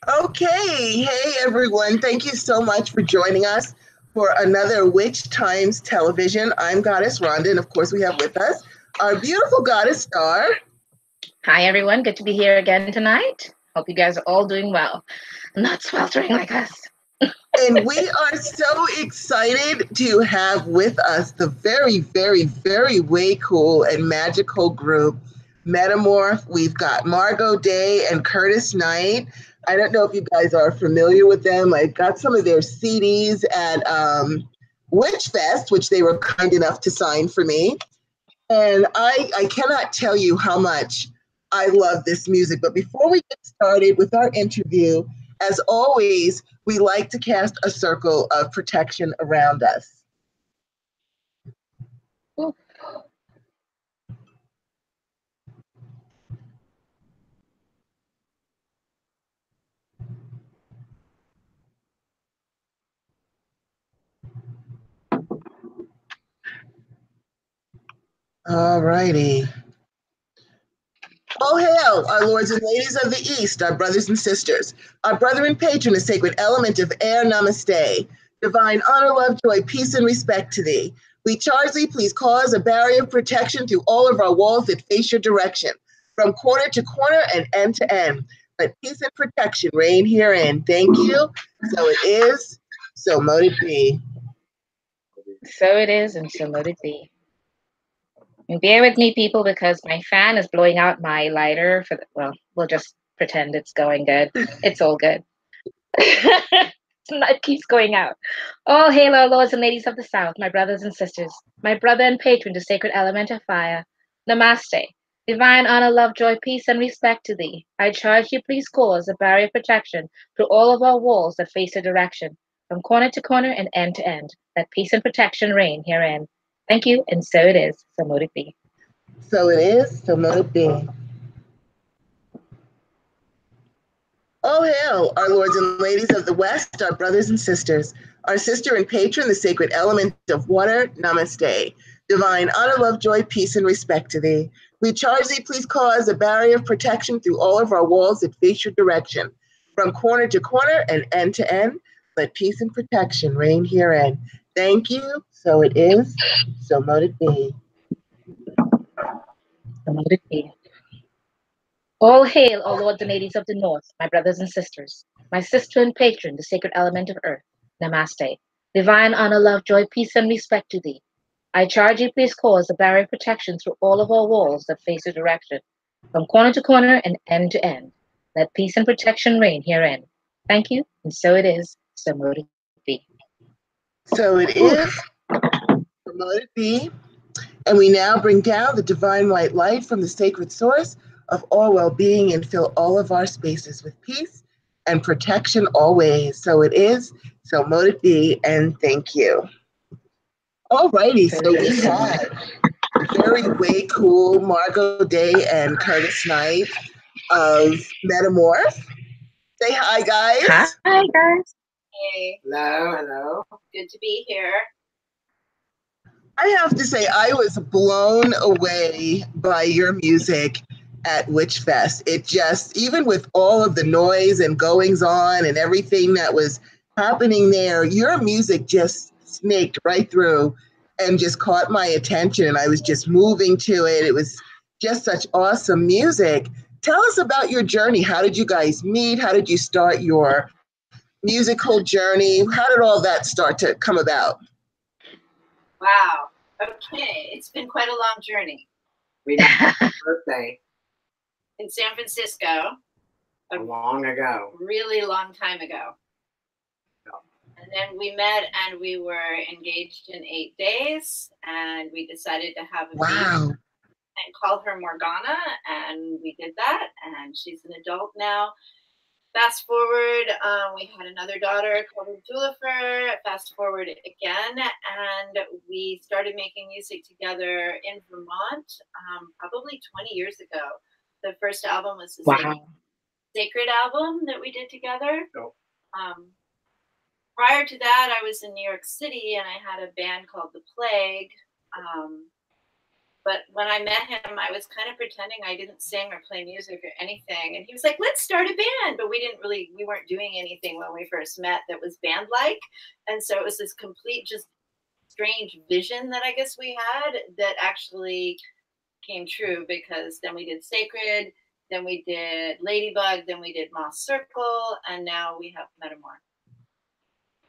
Okay, hey everyone. Thank you so much for joining us for another Witch Times Television. I'm Goddess Rhonda, and of course, we have with us our beautiful goddess Starr. Hi, everyone. Good to be here again tonight. Hope you guys are all doing well, not sweltering like us. And we are so excited to have with us the very, very, very way cool and magical group, Metamorph. We've got Margot Day and Kurtis Knight. I don't know if you guys are familiar with them. I got some of their CDs at Witch Fest, which they were kind enough to sign for me. And I cannot tell you how much I love this music. But before we get started with our interview, as always, we like to cast a circle of protection around us. Ooh. All righty. Oh, hail, our lords and ladies of the East, our brothers and sisters, our brother and patron, the sacred element of air, namaste. Divine honor, love, joy, peace, and respect to thee. We charge thee, please cause a barrier of protection through all of our walls that face your direction, from corner to corner and end to end. Let peace and protection reign herein. Thank you. So it is, so mote it be. So it is, and so let it be. And bear with me, people, because my fan is blowing out my lighter. Well, we'll just pretend it's going good. It's all good. It keeps going out. All hail our lords and ladies of the South, my brothers and sisters, my brother and patron, the sacred element of fire. Namaste. Divine honor, love, joy, peace, and respect to thee. I charge you, please cause a barrier of protection through all of our walls that face a direction, from corner to corner and end to end. Let peace and protection reign herein. Thank you, and so it is. So mote it be. So it is, so mote it be. Oh, hail, our lords and ladies of the West, our brothers and sisters, our sister and patron, the sacred element of water, namaste. Divine honor, love, joy, peace, and respect to thee. We charge thee, please cause a barrier of protection through all of our walls that face your direction. From corner to corner and end to end, let peace and protection reign herein. Thank you, so it is, so mote it be. So mote it be. All hail, all lords and ladies of the North, my brothers and sisters, my sister and patron, the sacred element of earth. Namaste. Divine honor, love, joy, peace, and respect to thee. I charge you, please cause a barrier of protection through all of our walls that face your direction, from corner to corner and end to end. Let peace and protection reign herein. Thank you, and so it is, so mote it be. So it is, so mote it be. And we now bring down the divine white light from the sacred source of all well-being and fill all of our spaces with peace and protection always. So it is, so mote it be, and thank you. All righty, so we have very way cool Margot Day and Kurtis Knight of Metamorph. Say hi, guys. Hi, guys. Hey. Hello, hello. Good to be here. I have to say, I was blown away by your music at Witch Fest. It just, even with all of the noise and goings on and everything that was happening there, your music just snaked right through and just caught my attention. And I was just moving to it. It was just such awesome music. Tell us about your journey. How did you guys meet? How did you start your musical journey? How did all that start to come about? Wow. Okay. It's been quite a long journey. We met on my birthday In San Francisco. long ago. Really long time ago. And then we met and we were engaged in 8 days and we decided to have a baby and called her Morgana, and we did that, and she's an adult now. Fast forward, we had another daughter called Julifer. Fast forward again, and we started making music together in Vermont probably 20 years ago. The first album was the Sacred album that we did together. Oh. Prior to that, I was in New York City, and I had a band called The Plague. But when I met him, I was kind of pretending I didn't sing or play music or anything. And he was like, let's start a band. But we weren't doing anything when we first met that was band-like. And so it was this complete, just strange vision that I guess we had that actually came true, because then we did Sacred, then we did Ladybug, then we did Moss Circle, and now we have Metamorph.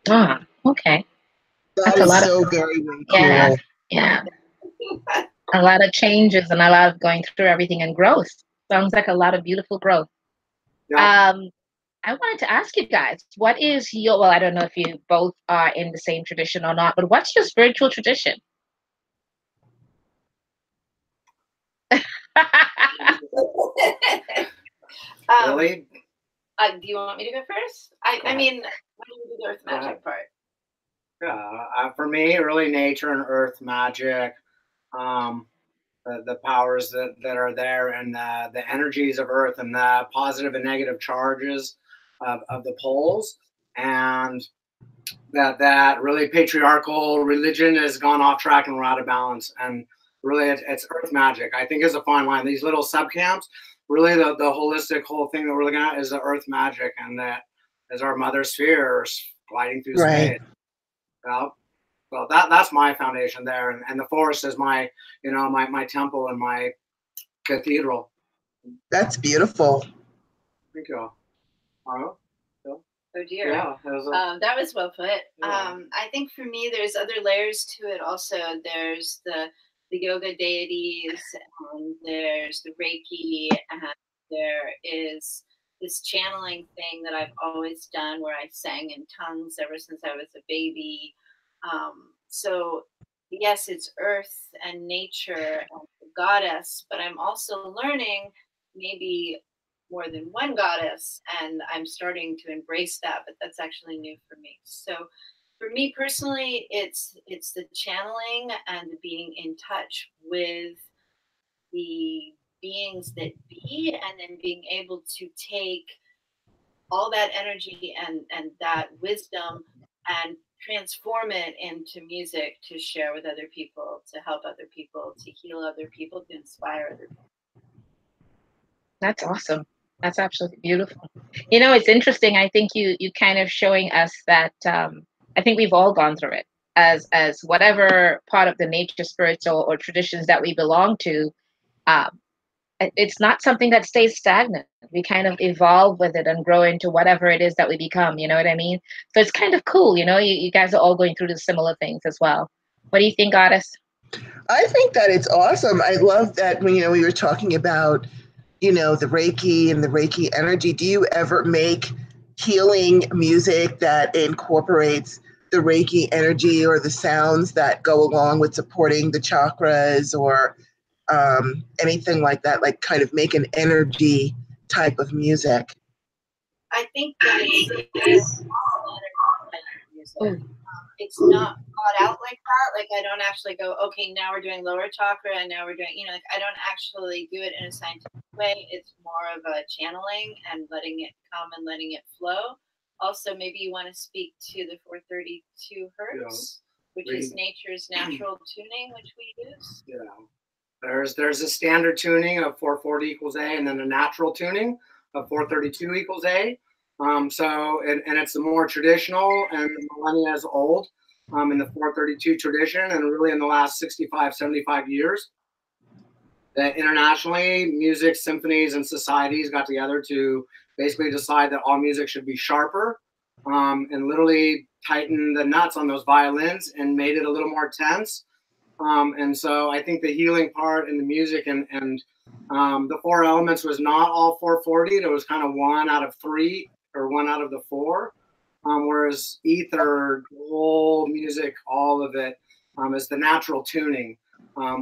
Ah, okay. That is so very, very cool. Yeah, yeah. A lot of changes and a lot of going through everything and growth. Sounds like a lot of beautiful growth. Yeah. I wanted to ask you guys, what is your, well, I don't know if you both are in the same tradition or not, but what's your spiritual tradition? Really? Do you want me to go first? I mean, when do you do the earth magic part? For me, really nature and earth magic, the powers that are there, and the energies of earth, and the positive and negative charges of the poles, and that really patriarchal religion has gone off track and we're out of balance. And really, it's earth magic. I think is a fine line. These little subcamps, really the holistic whole thing that we're looking at is the earth magic, and that is our mother sphere gliding through space. Well, that's my foundation there, and the forest is my my temple and my cathedral. That's beautiful. Thank you. Margot? Oh dear. Yeah, that was well put. Yeah. I think for me, there's other layers to it. Also, there's the yoga deities, and there's the Reiki, and there is this channeling thing that I've always done, where I sang in tongues ever since I was a baby. So yes, it's earth and nature and the goddess, but I'm also learning maybe more than one goddess, and I'm starting to embrace that, but that's actually new for me. So for me personally, it's the channeling and the being in touch with the beings that be, and then being able to take all that energy and that wisdom and transform it into music to share with other people, to help other people, to heal other people, to inspire other people. That's awesome. That's absolutely beautiful. You know, it's interesting. I think you kind of showing us that I think we've all gone through it as whatever part of the nature spirits or traditions that we belong to. It's not something that stays stagnant. We kind of evolve with it and grow into whatever it is that we become. You know what I mean? So it's kind of cool. You know, you guys are all going through the similar things as well. What do you think, Goddess? I think that it's awesome. I love that when, we were talking about, the Reiki and the Reiki energy. Do you ever make healing music that incorporates the Reiki energy or the sounds that go along with supporting the chakras, or anything like that, like kind of make an energy type of music? I think that it's not thought out like that. Like, I don't actually go, okay, now we're doing lower chakra, and now we're doing, I don't actually do it in a scientific way. It's more of a channeling and letting it come and letting it flow. Also, maybe you want to speak to the 432 hertz, which is nature's natural tuning, which we use. Yeah. There's a standard tuning of 440 equals A, and then a natural tuning of 432 equals A. So it's the more traditional and millennia is old in the 432 tradition, and really in the last 65, 75 years, that internationally music symphonies and societies got together to basically decide that all music should be sharper, and literally tighten the nuts on those violins and made it a little more tense. And so I think the healing part in the music and the four elements was not all 440. It was kind of 1 out of 3 or 1 out of the 4. Whereas ether, gold, music, all of it is the natural tuning,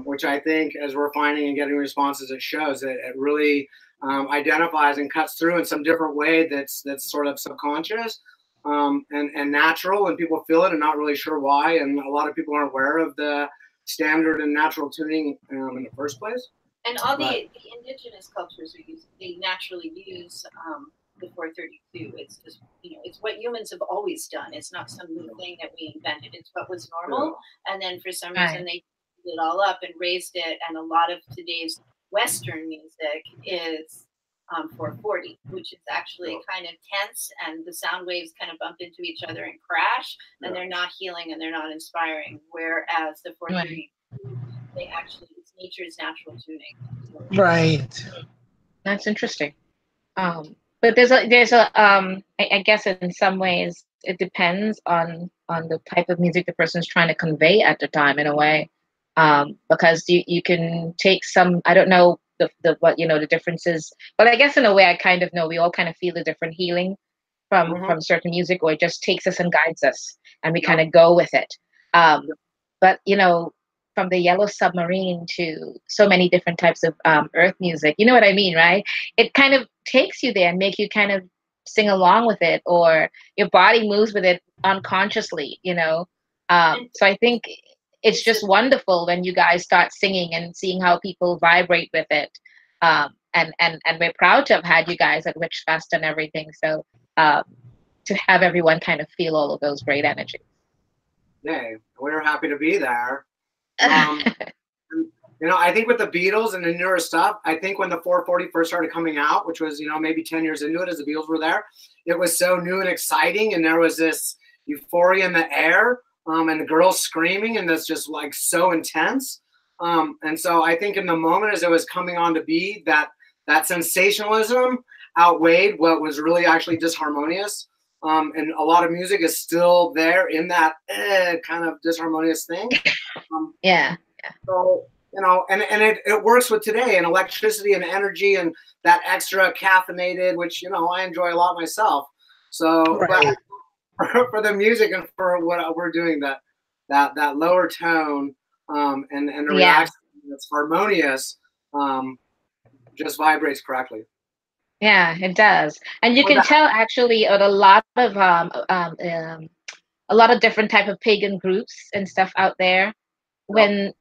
which I think, as we're finding and getting responses, it shows that it really identifies and cuts through in some different way that's sort of subconscious and natural, and people feel it and not really sure why. And a lot of people aren't aware of the standard and natural tuning in the first place. And all the indigenous cultures they naturally use the 432. It's just, it's what humans have always done. It's not some new thing that we invented. It's what was normal. And then for some reason they it all up and raised it. And a lot of today's Western music is 440, which is actually kind of tense, and the sound waves kind of bump into each other and crash, and they're not healing and they're not inspiring. Whereas the 430, they actually, it's nature's natural tuning. Right. That's interesting. But there's a I guess in some ways it depends on the type of music the person's trying to convey at the time, in a way, because you can take some, I don't know the what the differences, but I guess in a way I kind of know we all kind of feel a different healing from certain music, or it just takes us and guides us and we kind of go with it. But from the Yellow Submarine to so many different types of earth music, you know what I mean, right? It kind of takes you there and make you kind of sing along with it, or your body moves with it unconsciously, So I think it's just wonderful when you guys start singing and seeing how people vibrate with it. And we're proud to have had you guys at Witch Fest and everything. So to have everyone kind of feel all of those great energies. Yeah, we're happy to be there. I think with the Beatles and the newer stuff, I think when the 440 first started coming out, which was, maybe 10 years into it as the Beatles were there, it was so new and exciting. And there was this euphoria in the air, and the girls screaming, and that's just like so intense. And so I think in the moment as it was coming on to be, that sensationalism outweighed what was really actually disharmonious. And a lot of music is still there in that kind of disharmonious thing. So, and it works with today, and electricity and energy and that extra caffeinated, which, I enjoy a lot myself. So for the music and for what we're doing, that lower tone and the reaction that's harmonious just vibrates correctly. Yeah, it does. And you can tell actually at a lot of different type of pagan groups and stuff out there, when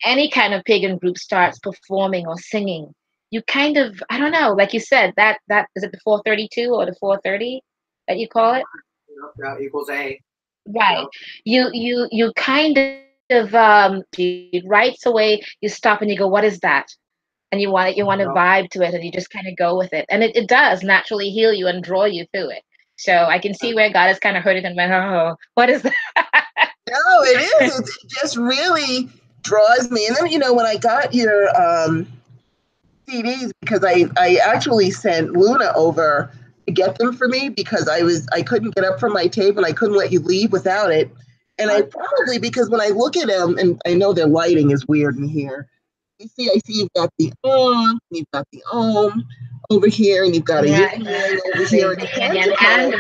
any kind of pagan group starts performing or singing, you kind of, I don't know, like you said, that is it the 432 or the 430 that you call it? That equals A. Right. You kind of right away you stop and you go, what is that? And you want to vibe to it, and you just kind of go with it, and it does naturally heal you and draw you to it. So I can see where God has kind of heard it and went, oh, what is that? No, it is. It just really draws me. And then when I got your CDs, because I actually sent Luna over to get them for me, because I couldn't get up from my tape and I couldn't let you leave without it. And I probably, because when I look at them, and I know their lighting is weird in here. I see you've got the and you've got the over here, and you've got a yin over here, and the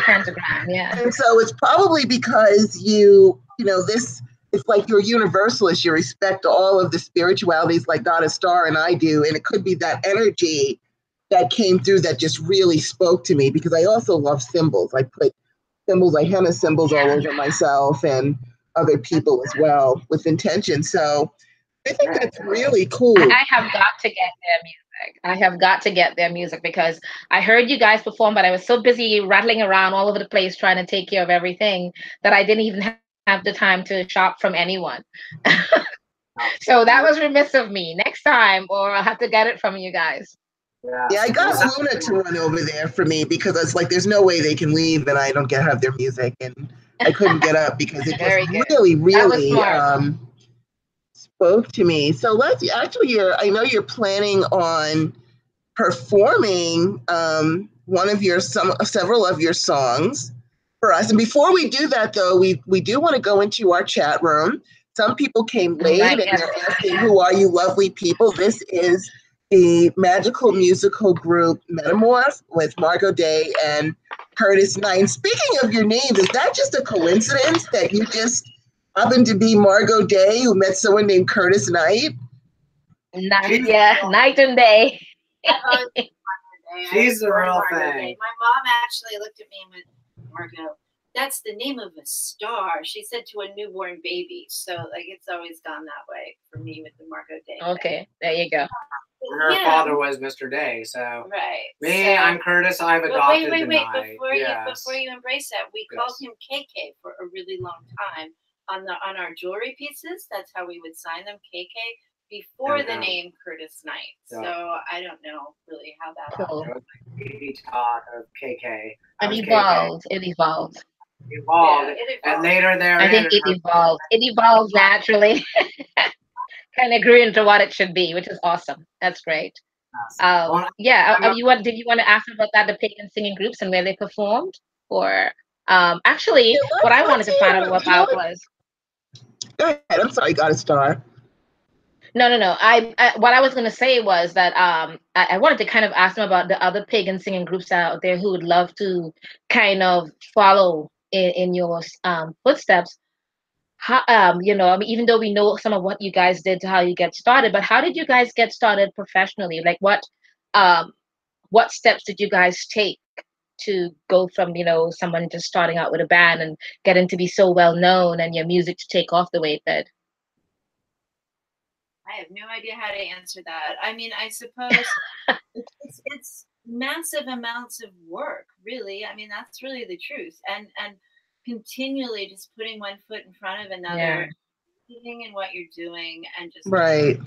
pentagram, And so it's probably because this, it's like you're universalist. You respect all of the spiritualities like Goddess Starr and I do, and it could be that energy that came through that just really spoke to me, because I also love symbols. I put symbols, I henna symbols all over myself and other people as well with intention. So I think that's really cool. I have got to get their music. I have got to get their music, because I heard you guys perform, but I was so busy rattling around all over the place trying to take care of everything that I didn't even have the time to shop from anyone. So that was remiss of me. Next time, or I'll have to get it from you guys. Yeah, I got Luna to run over there for me, because it's like there's no way they can leave and I don't have their music, and I couldn't get up because it just really spoke to me. So let's actually, I know you're planning on performing several of your songs for us. And before we do that, though, we do want to go into our chat room. Some people came late and they're asking, who are you lovely people? This is the magical musical group Metamorph with Margot Day and Kurtis Knight. Speaking of your names, is that just a coincidence that you just happened to be Margot Day who met someone named Kurtis Knight? Night and day. She's the real thing. My mom actually looked at me and went, Margot, that's the name of a star. She said to a newborn baby. So it's always gone that way for me with the Margot Day. Okay, there you go. Her father was Mr. Day, so I'm Kurtis. I've adopted wait. Before you embrace that, we called him KK for a really long time on our jewelry pieces. That's how we would sign them, KK, before the name Kurtis Knight. So I don't know really how that happened. It was like baby talk of KK. It evolved. It evolved. And later there, I think it evolved. It evolved naturally. Kind of grew into what it should be, which is awesome. That's great. Did you want to ask about that, the pagan singing groups and where they performed? Or actually, what I wanted to find out about was. Go ahead. I'm sorry, got a Starr. No. What I was going to say was that I wanted to kind of ask them about the other pagan singing groups out there who would love to kind of follow in your footsteps. How, even though we know some of what you guys did to how you get started, but how did you guys get started professionally? Like what steps did you guys take to go from, someone just starting out with a band and getting to be so well known and your music to take off the way it did? I have no idea how to answer that. I mean, I suppose it's massive amounts of work, really. I mean, that's really the truth. And continually just putting one foot in front of another, believing in what you're doing, and just trying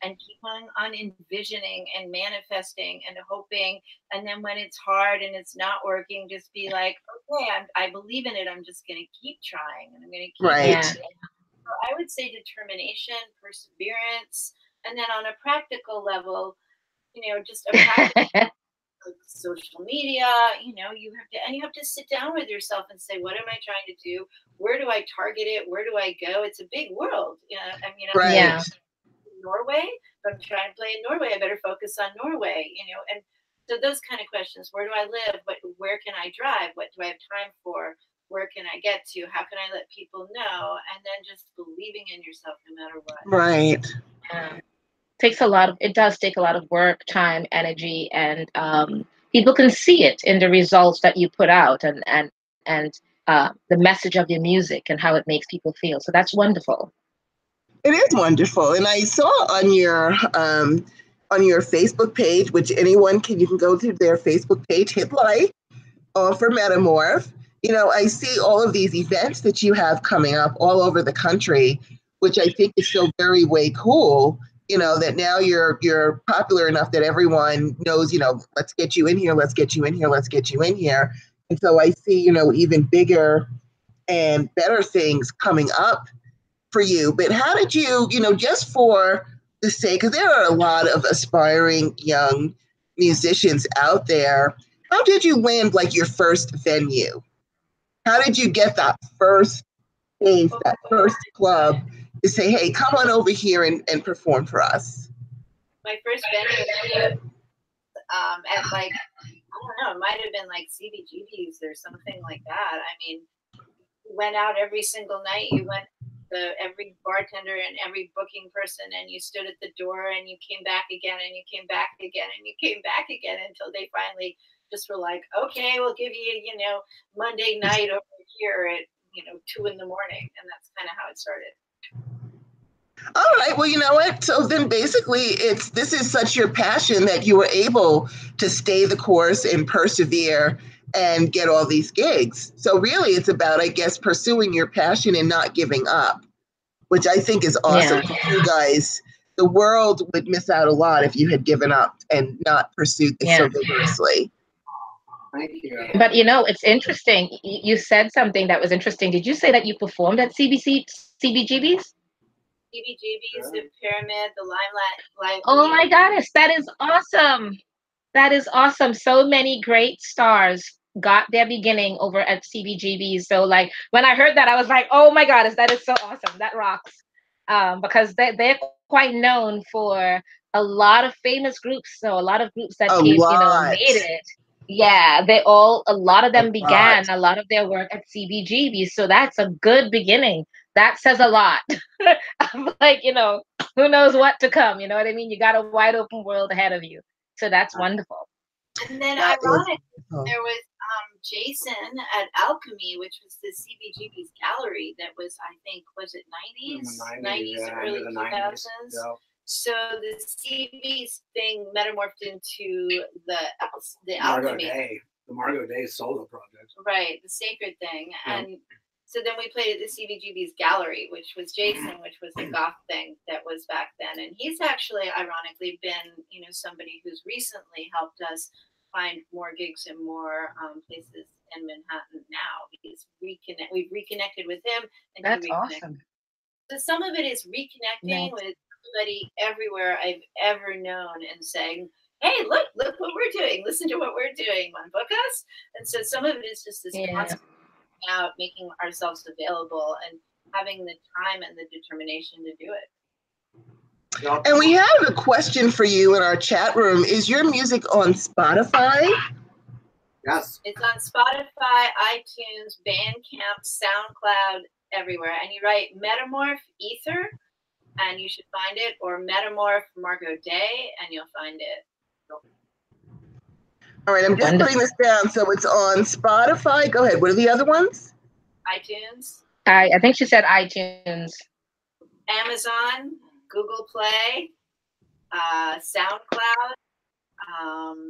and keep on envisioning and manifesting and hoping. And then when it's hard and it's not working, just be like, okay, I believe in it. I'm just going to keep trying, and I'm going to keep trying. So I would say determination, perseverance, and then on a practical level, just a practical social media, you have to sit down with yourself and say, what am I trying to do? Where do I target it? Where do I go? It's a big world. I'm in Norway, but I'm trying to play in Norway. I better focus on Norway, and so those kind of questions. Where do I live? Where can I drive? What do I have time for? Where can I get to? How can I let people know? And then just believing in yourself no matter what. Right. It does take a lot of work, time, energy, and people can see it in the results that you put out and the message of your music and how it makes people feel. So that's wonderful. It is wonderful. And I saw on your Facebook page, which you can go to their Facebook page, Hippolyte, for Metamorph. I see all of these events that you have coming up all over the country, which I think is so very way cool. That now you're popular enough that everyone knows, let's get you in here, let's get you in here, let's get you in here. And so I see, even bigger and better things coming up for you. But how did you, just for the sake, because there are a lot of aspiring young musicians out there, how did you land like your first venue? How did you get that first space, that first club to say, hey, come on over here and perform for us? My first venue at I don't know, it might have been like CBGBs or something like that. I mean, you went out every single night. You went to every bartender and every booking person, and you stood at the door, and you came back again, and you came back again, and you came back again until they finally just were like, okay, we'll give you, Monday night over here at 2 a.m. And that's kind of how it started. All right. Well, you know what? So then basically this is such your passion that you were able to stay the course and persevere and get all these gigs. So really it's about, I guess, pursuing your passion and not giving up, which I think is awesome. Yeah. You guys, the world would miss out a lot if you had given up and not pursued this so vigorously. Thank you. But it's interesting. You said something that was interesting. Did you say that you performed at CBGBs? CBGBs, the Pyramid, the Limelight. Oh my goodness, that is awesome. That is awesome. So many great stars got their beginning over at CBGBs. So when I heard that, I was like, oh my goodness, that is so awesome. That rocks. Because they're quite known for a lot of famous groups. So a lot of groups that made it. Yeah, a lot of them began a lot of their work at CBGBs. So that's a good beginning. That says a lot. I'm like, who knows what to come? You know what I mean? You got a wide open world ahead of you. So that's wonderful. And then ironically, there was Jason at Alchemy, which was the CBGB's gallery that was, I think, was it 90s, early 2000s? Yeah. So the CB's thing metamorphed into the Alchemy. The Margot Day solo project. Right, the sacred thing. Yeah. And So then we played at the CBGBs Gallery, which was Jason, which was a goth thing that was back then. And he's actually, ironically, been, you know, somebody who's recently helped us find more gigs and more places in Manhattan now. We've reconnected with him. And that's awesome. So some of it is reconnecting with somebody everywhere I've ever known and saying, hey, look what we're doing. Listen to what we're doing. Want to book us? And so some of it is just this constant out, making ourselves available and having the time and the determination to do it. And we have a question for you in our chat room. Is your music on Spotify? Yes. It's on Spotify, iTunes, Bandcamp, SoundCloud, everywhere. And you write Metamorph Ether, and you should find it, or Metamorph Margot Day, and you'll find it. All right, I'm just putting this down. So it's on Spotify. Go ahead. What are the other ones? iTunes. I think she said iTunes. Amazon, Google Play, SoundCloud,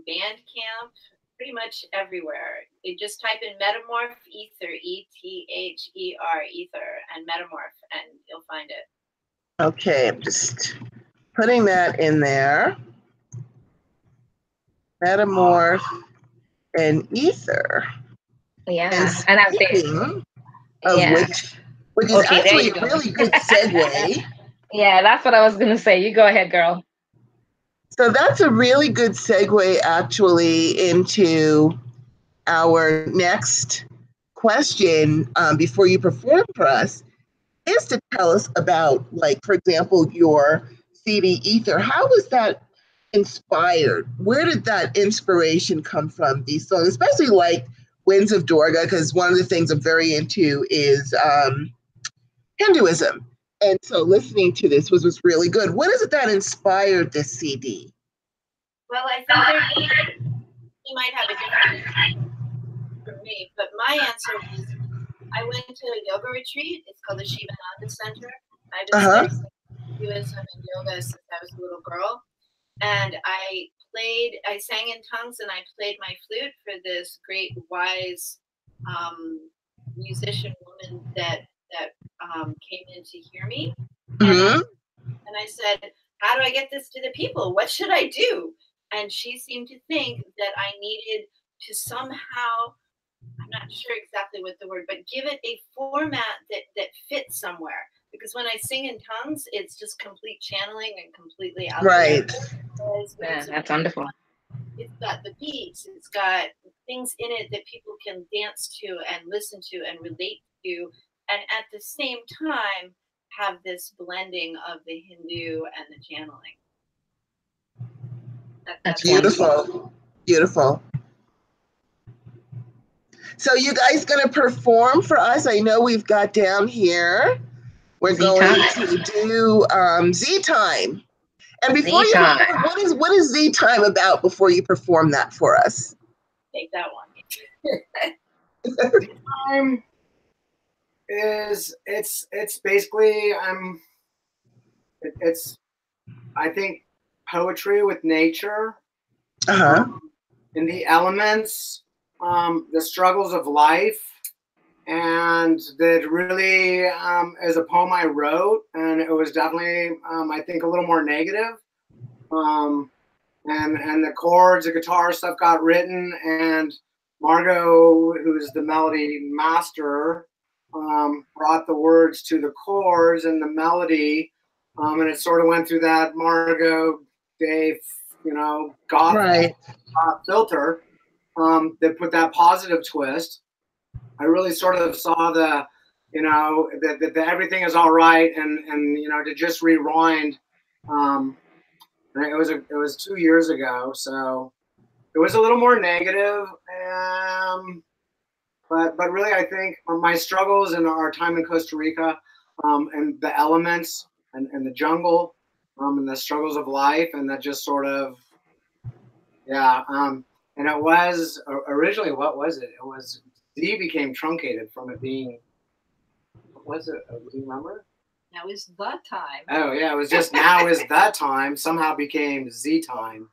Bandcamp, pretty much everywhere. You just type in Metamorph Ether, E-T-H-E-R, Ether, and Metamorph, and you'll find it. Okay, I'm just putting that in there. Metamorph and Ether. Yeah, and I'm thinking which is actually a really good segue. Yeah, that's what I was going to say. You go ahead, girl. So that's a really good segue actually into our next question before you perform for us, is to tell us about, like, for example, your CD Ether. How was that inspired? Where did that inspiration come from, these songs, especially like Winds of Durga, because one of the things I'm very into is Hinduism. And so listening to this was really good. What is it that inspired this CD? Well, I think you might have a different answer from me, but my answer was I went to a yoga retreat. It's called the Shivananda Center. I've been studying Hinduism and yoga since I was a little girl. And I sang in tongues and I played my flute for this great, wise musician woman that came in to hear me. And I said, how do I get this to the people? What should I do? And she seemed to think that I needed to somehow, I'm not sure exactly what the word, but give it a format that fits somewhere. Because when I sing in tongues, it's just complete channeling and completely out there. Yeah, that's wonderful. It's got the beats, it's got things in it that people can dance to and listen to and relate to, and at the same time have this blending of the Hindu and the channeling. That's beautiful. Wonderful. Beautiful. So you guys going to perform for us? I know we've got down here. We're going to do Z Time. And before you perform, what is Z Time about before you perform that for us? Take that one. Z Time is it's basically it's I think poetry with nature, in the elements, the struggles of life. And that really is a poem I wrote, and it was definitely, I think, a little more negative. And the chords, the guitar stuff got written, and Margot, who's the melody master, brought the words to the chords and the melody, and it sort of went through that Margot Day, goth filter that put that positive twist. I really sort of saw that everything is all right, and to just rewind. It was 2 years ago, so it was a little more negative. But really, I think my struggles and our time in Costa Rica, and the elements and the jungle, and the struggles of life, and that just sort of, and it was originally, what was it? It was. Z became truncated from it being, what was it? Do you remember? Now is the time. Oh, yeah. It was just now is the time. Somehow became Z Time.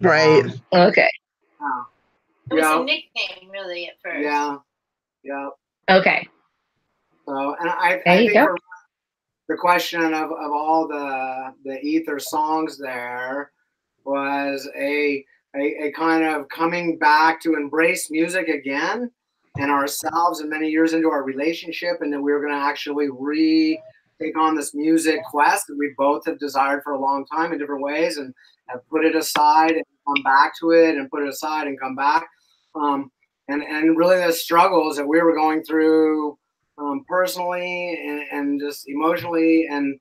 Right. Okay. It was a nickname, really, at first. Yeah. Yeah. Okay. So, and I think for the question of all the ether songs there was a kind of coming back to embrace music again and ourselves, and many years into our relationship, and that we were going to actually take on this music quest that we both have desired for a long time in different ways, and have put it aside and come back to it, and put it aside and come back. And really the struggles that we were going through personally and just emotionally and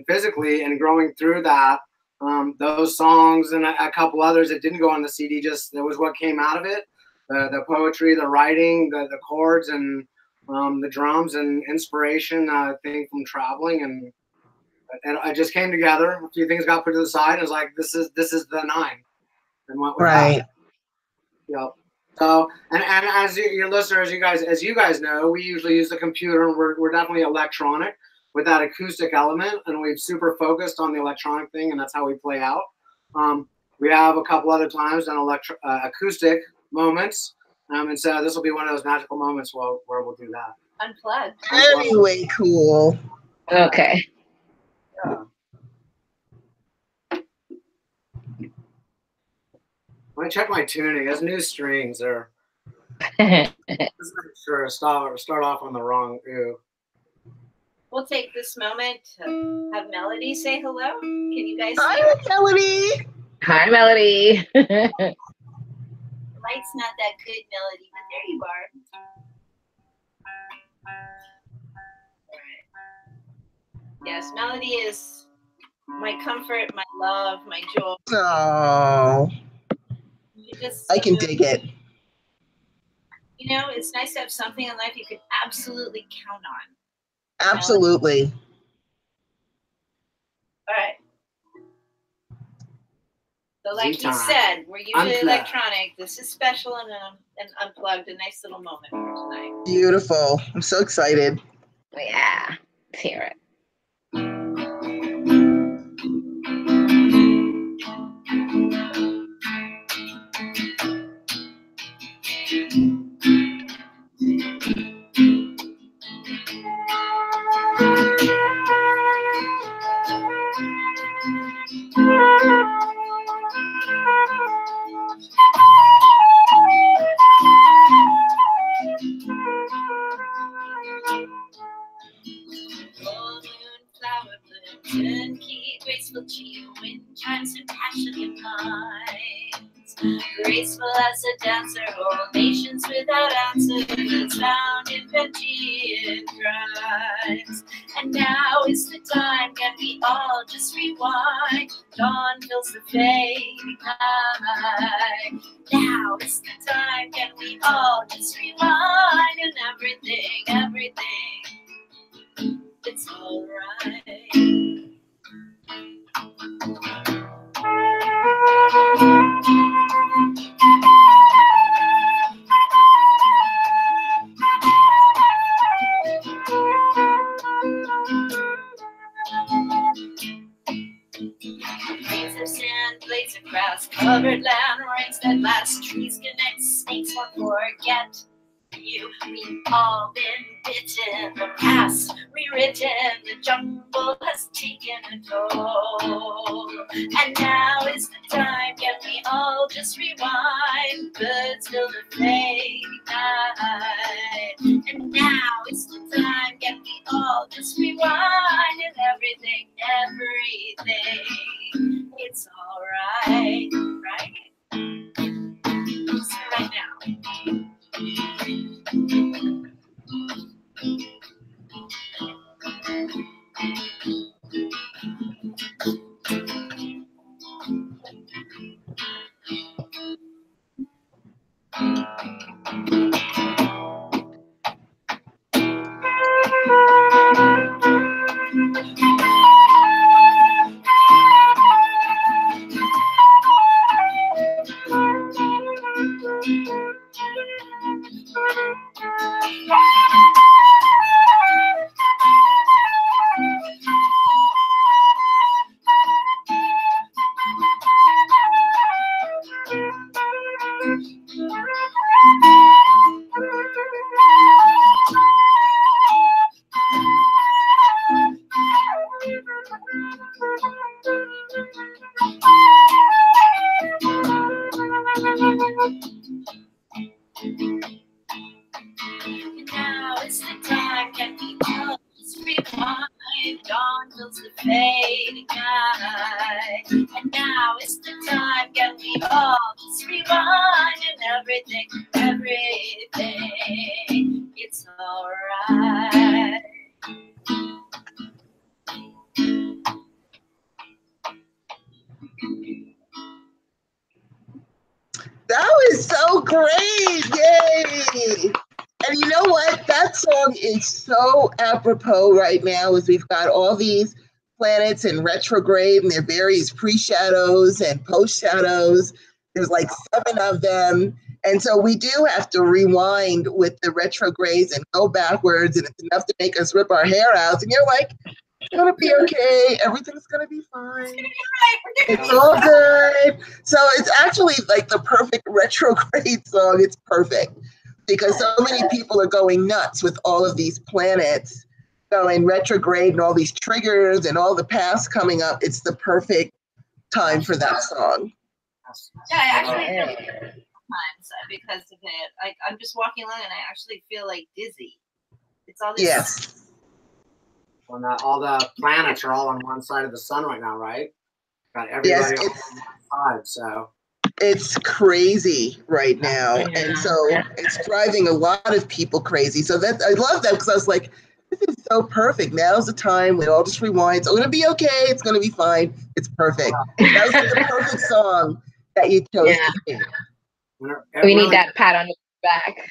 physically, and growing through that, those songs and a couple others that didn't go on the CD, just that was what came out of it. The poetry, the writing, the chords, and the drums, and inspiration, I think, from traveling, and it just came together. A few things got put to the side, and it was like, this is the 9, and went with that. Yep. So, and as your listeners, as you guys know, we usually use the computer, and we're definitely electronic with that acoustic element, and we've super focused on the electronic thing, and that's how we play out. We have a couple other times done acoustic moments, and so this will be one of those magical moments where we'll do that. Unplugged. Very way cool. Okay. Yeah. Let me check my tuning. There's new strings there. Just make sure start off on the wrong ew. We'll take this moment to have Melody say hello. Can you guys Hi, hear? Melody. Hi, Melody. The light's not that good, Melody, but there you are. All right. Yes, Melody is my comfort, my love, my joy. Oh, I can dig it. You know, it's nice to have something in life you can absolutely count on. Absolutely. All right. So like you said, we're usually electronic. This is special and unplugged. A nice little moment for tonight. Beautiful. I'm so excited. Yeah. Let's hear it. Turnkey, graceful cheek, wind chimes and passionate minds. Graceful as a dancer, all nations without answers, found in Pangea crimes. And now is the time, can we all just rewind? Dawn fills the fading night. Now is the time, can we all just rewind? And everything, it's alright. Grains of sand, blades of grass, covered land, rains that last, trees connect, snakes won't forget. We've all been bitten, the past rewritten, the jungle has taken a toll. And now is the time, can we all just rewind? Birds fill the fading night. And now is the time, can we all just rewind? And everything, it's alright, right? So right now. fading night. And now is the time, can we all just rewind and everything, it's alright. That was so great. Yay. And you know what? That song is so apropos right now as we've got all these planets in retrograde and their various pre-shadows and post-shadows. There's like 7 of them. And so we do have to rewind with the retrogrades and go backwards, and it's enough to make us rip our hair out. And you're like, it's gonna be okay. Everything's gonna be fine. It's all good. So it's actually like the perfect retrograde song. It's perfect because so many people are going nuts with all of these planets going retrograde and all these triggers and all the past coming up. It's the perfect time for that song. Yeah, I actually feel sometimes because of it. Like I'm just walking along and I actually feel like dizzy. It's all this. Yes. When all the planets are all on one side of the sun right now, right? Got everybody on one side, so. It's crazy right now. And so it's driving a lot of people crazy. So that I love that because I was like, this is so perfect. Now's the time when all just rewinds. It's going to be okay. It's going to be fine. It's perfect. That was the perfect song that you chose to sing. We need that pat on the back.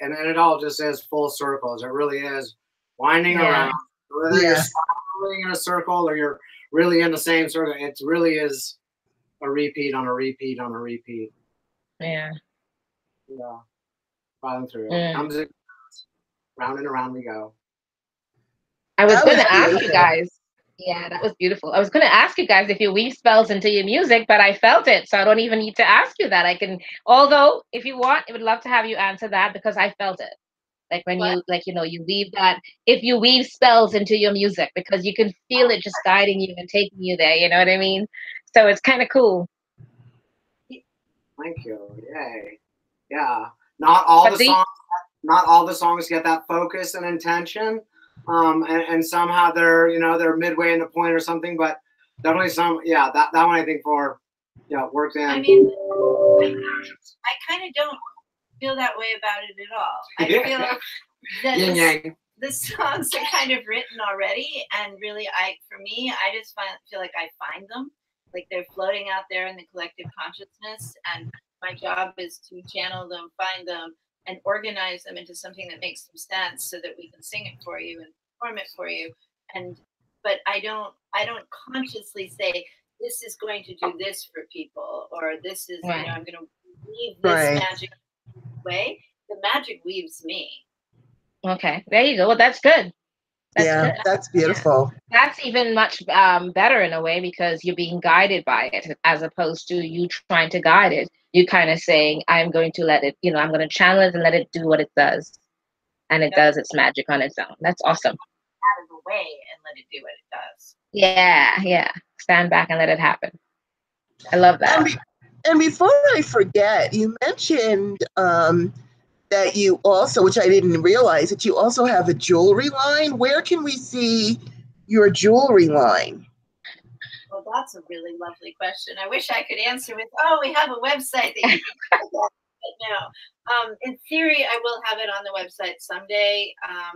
And then it all just is full circles. It really is winding around. Whether you're spiraling in a circle or you're really in the same circle, it really is a repeat on a repeat on a repeat. Yeah. Yeah. Following through. Comes in, round and around we go. I was going to ask you guys. Yeah, that was beautiful. I was going to ask you guys if you weave spells into your music, but I felt it, so I don't even need to ask you that. I can, although if you want, I would love to have you answer that because I felt it. Like when you, like, you know, you weave that, if you weave spells into your music, because you can feel it just guiding you and taking you there, you know what I mean? So it's kind of cool. Thank you. Yay. Yeah. Not all the songs get that focus and intention. And somehow they're, you know, they're midway in the point or something, but definitely some, that one I think worked in. I mean, I kind of don't feel that way about it at all. I feel that the songs are kind of written already, and really, for me, I just feel like I find them, like they're floating out there in the collective consciousness, and my job is to channel them, find them, and organize them into something that makes some sense, so that we can sing it for you and perform it for you. But I don't consciously say this is going to do this for people, or this is, you know, I'm going to weave this magic way. The magic weaves me. Okay, there you go. Well, that's good. That's good. That's beautiful. That's even much better in a way because you're being guided by it as opposed to you trying to guide it. You kind of saying, I'm going to let it, you know, I'm going to channel it and let it do what it does. And it does its magic on its own. That's awesome. Out of the way and let it do what it does. Yeah. Stand back and let it happen. I love that. And before I forget, you mentioned that you also, which I didn't realize, that you also have a jewelry line. Where can we see your jewelry line? Well, that's a really lovely question. I wish I could answer with, we have a website that you can but no. In theory, I will have it on the website someday.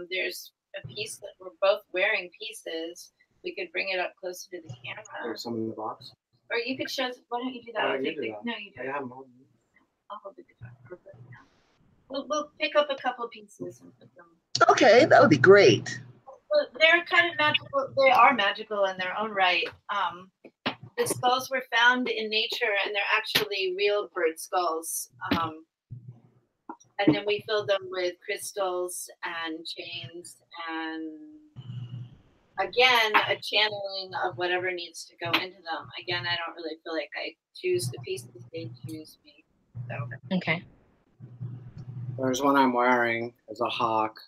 There's a piece that we're both wearing pieces. We could bring it up closer to the camera. There's some in the box. Or you could show, why don't you do that? No, you do that. No, you do. I have them all. I'll hold the guitar. We'll pick up a couple pieces and put them. Okay, that would be great. Well, they're kind of magical. They are magical in their own right. The skulls were found in nature, and they're actually real bird skulls. And then we filled them with crystals and chains, and again, a channeling of whatever needs to go into them. Again, I don't really feel like I choose the pieces; they choose me. So. Okay. There's one I'm wearing as a hawk.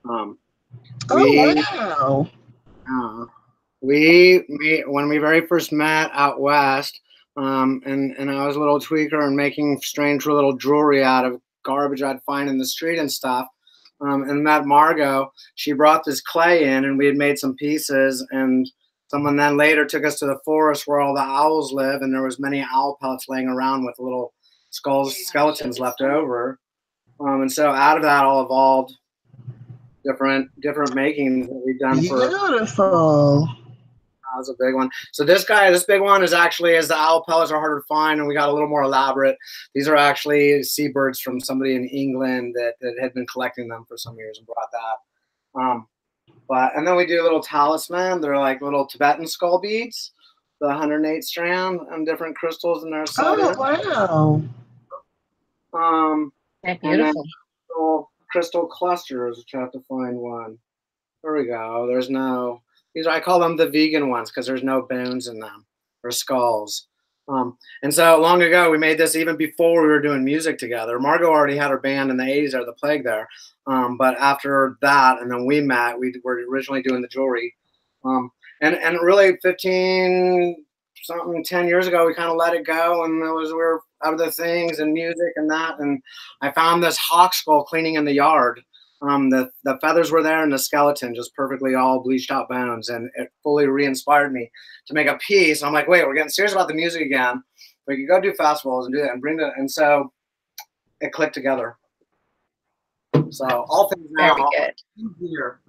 Wow. We when we very first met out west, and I was a little tweaker and making strange little jewelry out of garbage I'd find in the street and stuff. and met Margot. She brought this clay in, and we had made some pieces. And someone then later took us to the forest where all the owls live, and there was many owl pellets laying around with little skeletons left over. And so out of that all evolved different makings that we've done for. Beautiful. That was a big one. So this big one is actually, as the owl pellets are harder to find, and we got a little more elaborate. These are actually seabirds from somebody in England that had been collecting them for some years and brought that. And then we do a little talisman. They're like little Tibetan skull beads, the 108 strand, and different crystals in there. Oh, wow. That's beautiful. And crystal clusters, which I have to find one. There we go. There's no. I call them the vegan ones because there's no bones in them or skulls. And so long ago, we made this even before we were doing music together. Margot already had her band in the 80s, or the Plague there. But after that, and then we met, we were originally doing the jewelry. And really 10 years ago, we kind of let it go. And we were other things and music and that. And I found this hawk skull cleaning in the yard. The feathers were there and the skeleton, just perfectly all bleached out bones, and it fully re-inspired me to make a piece. I'm like, wait, we're getting serious about the music again. We could go do festivals and do that and bring that. And so it clicked together. So all things now. Very good. Here.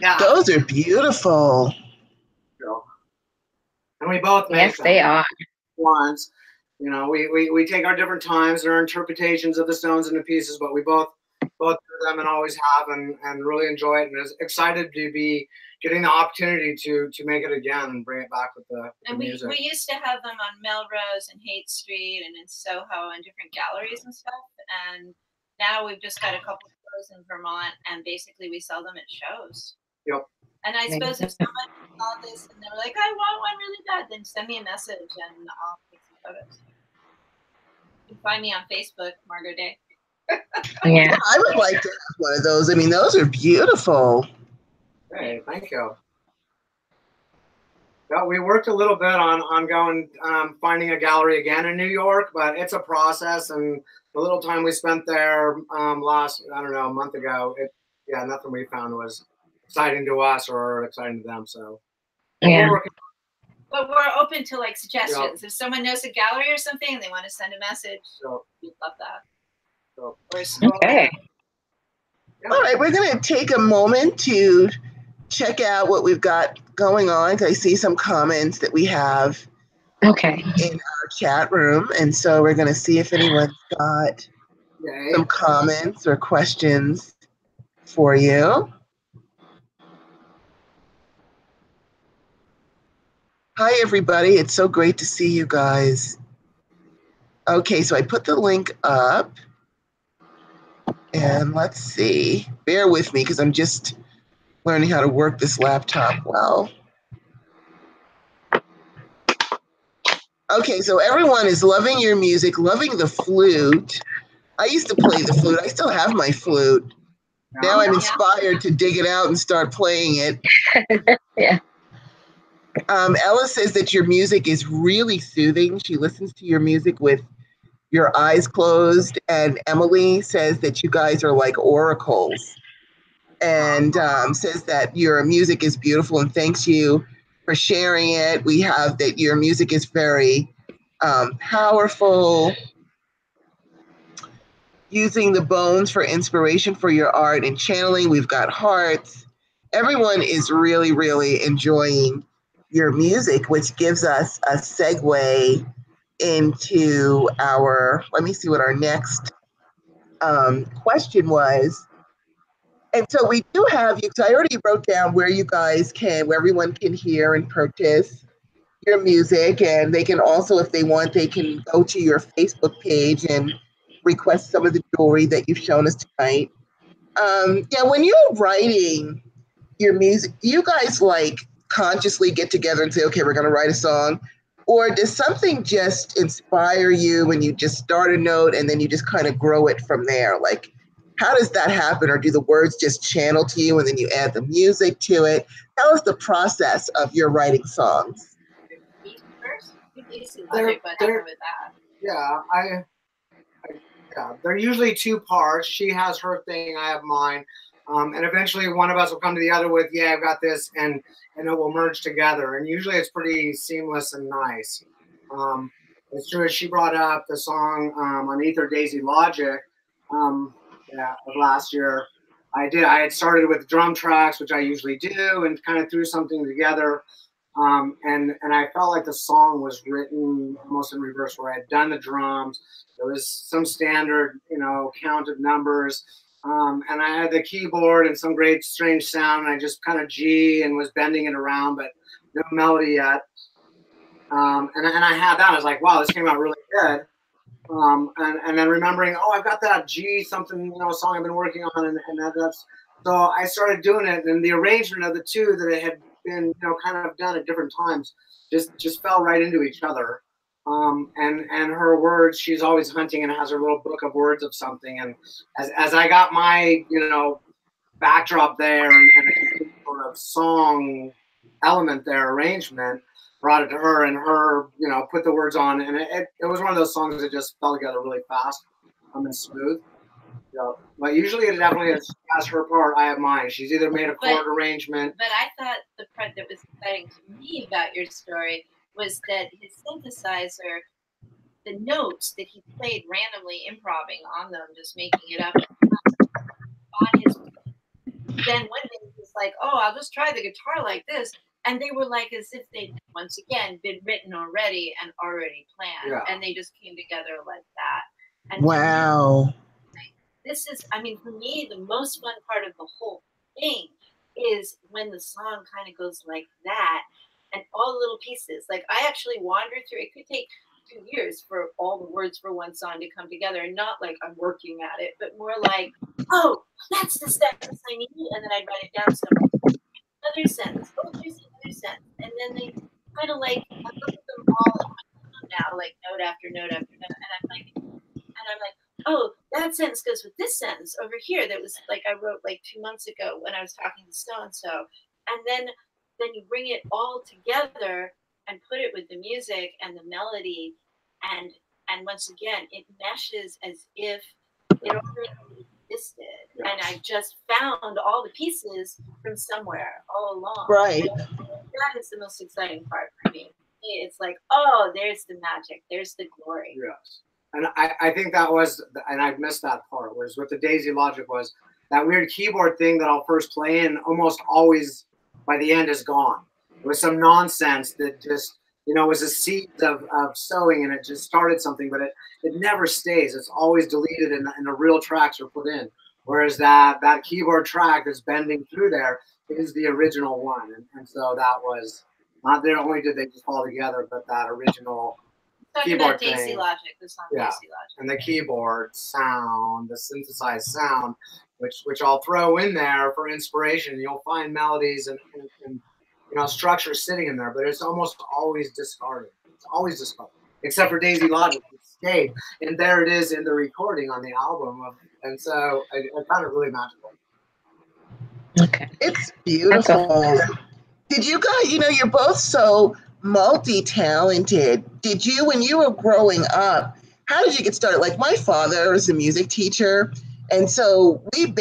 Yeah. Those are beautiful. And we both make Yes, they are. ones. You know, we take our different times and our interpretations of the stones and the pieces, but we both do them and always have, and really enjoy it, and is excited to be getting the opportunity to make it again and bring it back with the music. We used to have them on Melrose and Haight Street and in Soho and different galleries and stuff, and now we've just got a couple of shows in Vermont, and basically we sell them at shows. Yep. And I suppose if someone saw this and they're like, I want one really bad, then send me a message and I'll take some photos. You can find me on Facebook, Margot Day. Yeah. I would like to have one of those. I mean, those are beautiful. Hey, thank you. Well, we worked a little bit on going, finding a gallery again in New York, but it's a process, and the little time we spent there a month ago, nothing we found was exciting to us or exciting to them. So yeah. But we're open to like suggestions. Yeah. If someone knows a gallery or something and they want to send a message, we'd love that. Okay. All right, we're going to take a moment to check out what we've got going on. I see some comments that we have in our chat room, and so we're going to see if anyone's got some comments or questions for you. Hi, everybody. It's so great to see you guys. Okay, so I put the link up. And let's see. Bear with me because I'm just learning how to work this laptop well. Okay, so everyone is loving your music, loving the flute. I used to play the flute. I still have my flute. Now I'm inspired to dig it out and start playing it. Yeah. Ella says that your music is really soothing. She listens to your music with your eyes closed, and Emily says that you guys are like oracles, and says that your music is beautiful and thanks you for sharing it. We have that your music is very powerful, using the bones for inspiration for your art and channeling. We've got hearts. Everyone is really, really enjoying your music, which gives us a segue into let me see what our next question was. And so we do have you, because I already wrote down where everyone can hear and purchase your music. And they can also, if they want, they can go to your Facebook page and request some of the jewelry that you've shown us tonight. When you're writing your music, do you guys like consciously get together and say, okay, we're going to write a song? Or does something just inspire you when you just start a note and then you just kind of grow it from there? Like, how does that happen? Or do the words just channel to you and then you add the music to it? Tell us the process of your writing songs. Yeah, they're usually two parts. She has her thing, I have mine. And eventually one of us will come to the other with, yeah, I've got this, and it will merge together. And usually it's pretty seamless and nice. It's true, as she brought up the song on Ether Daisy Logic yeah, of last year. I had started with drum tracks, which I usually do, and kind of threw something together. And I felt like the song was written almost in reverse, where I had done the drums. There was some standard, count of numbers. And I had the keyboard and some great strange sound. And I just kind of G and was bending it around, but no melody yet. And I had that. I was like, wow, this came out really good. And then remembering, oh, I've got that G something, song I've been working on. And that's, so I started doing it. And the arrangement of the two that it had been, kind of done at different times just fell right into each other. And her words, she's always hunting and has her little book of words of something. And as I got my, backdrop there and sort of song element there, arrangement, brought it to her, and her, put the words on, and it was one of those songs that just fell together really fast and smooth. But usually it definitely has her part, I have mine. She's either made a chord arrangement. But I thought the part that was exciting to me about your story was that his synthesizer, the notes that he played randomly, improvising on them, just making it up on his. Then one day he was like, "Oh, I'll just try the guitar like this," and they were like as if they'd once again been written already and already planned, and they just came together like that. And wow. This is, I mean, for me, the most fun part of the whole thing is when the song kind of goes like that, and all the little pieces. Like, I actually wandered through. It could take 2 years for all the words for one song to come together, and not like I'm working at it, but more like, oh, that's the sentence I need, and then I'd write it down somewhere. Another sentence. Oh, there's another sentence, and then they kind of like, I look at them all now, like note after note after note, and I'm like, oh, that sentence goes with this sentence over here. That was like I wrote like 2 months ago when I was talking to so and so, and then you bring it all together and put it with the music and the melody, and once again it meshes as if it already existed, and I just found all the pieces from somewhere all along. Right. And that is the most exciting part for me. It's like, oh, there's the magic, there's the glory. Yes. And I think that was, and I missed that part, was what the Daisy Logic was, that weird keyboard thing that I'll first play in almost always by the end is gone. It was some nonsense that just, was a seed of sowing, and it just started something, but it never stays. It's always deleted and the real tracks are put in. Whereas that keyboard track that's bending through there is the original one. And so that was, not only did they just fall together, but that original keyboard thing. Daisy Logic, the song Daisy Logic. And the keyboard sound, the synthesized sound, which I'll throw in there for inspiration. You'll find melodies and structure sitting in there, but it's almost always discarded. It's always discarded, except for Daisy Logic. It stayed, and there it is in the recording on the album. And so I found it really magical. Okay, it's beautiful. Did you guys? You're both so multi-talented. Did you, when you were growing up, how did you get started? Like, my father is a music teacher, and so we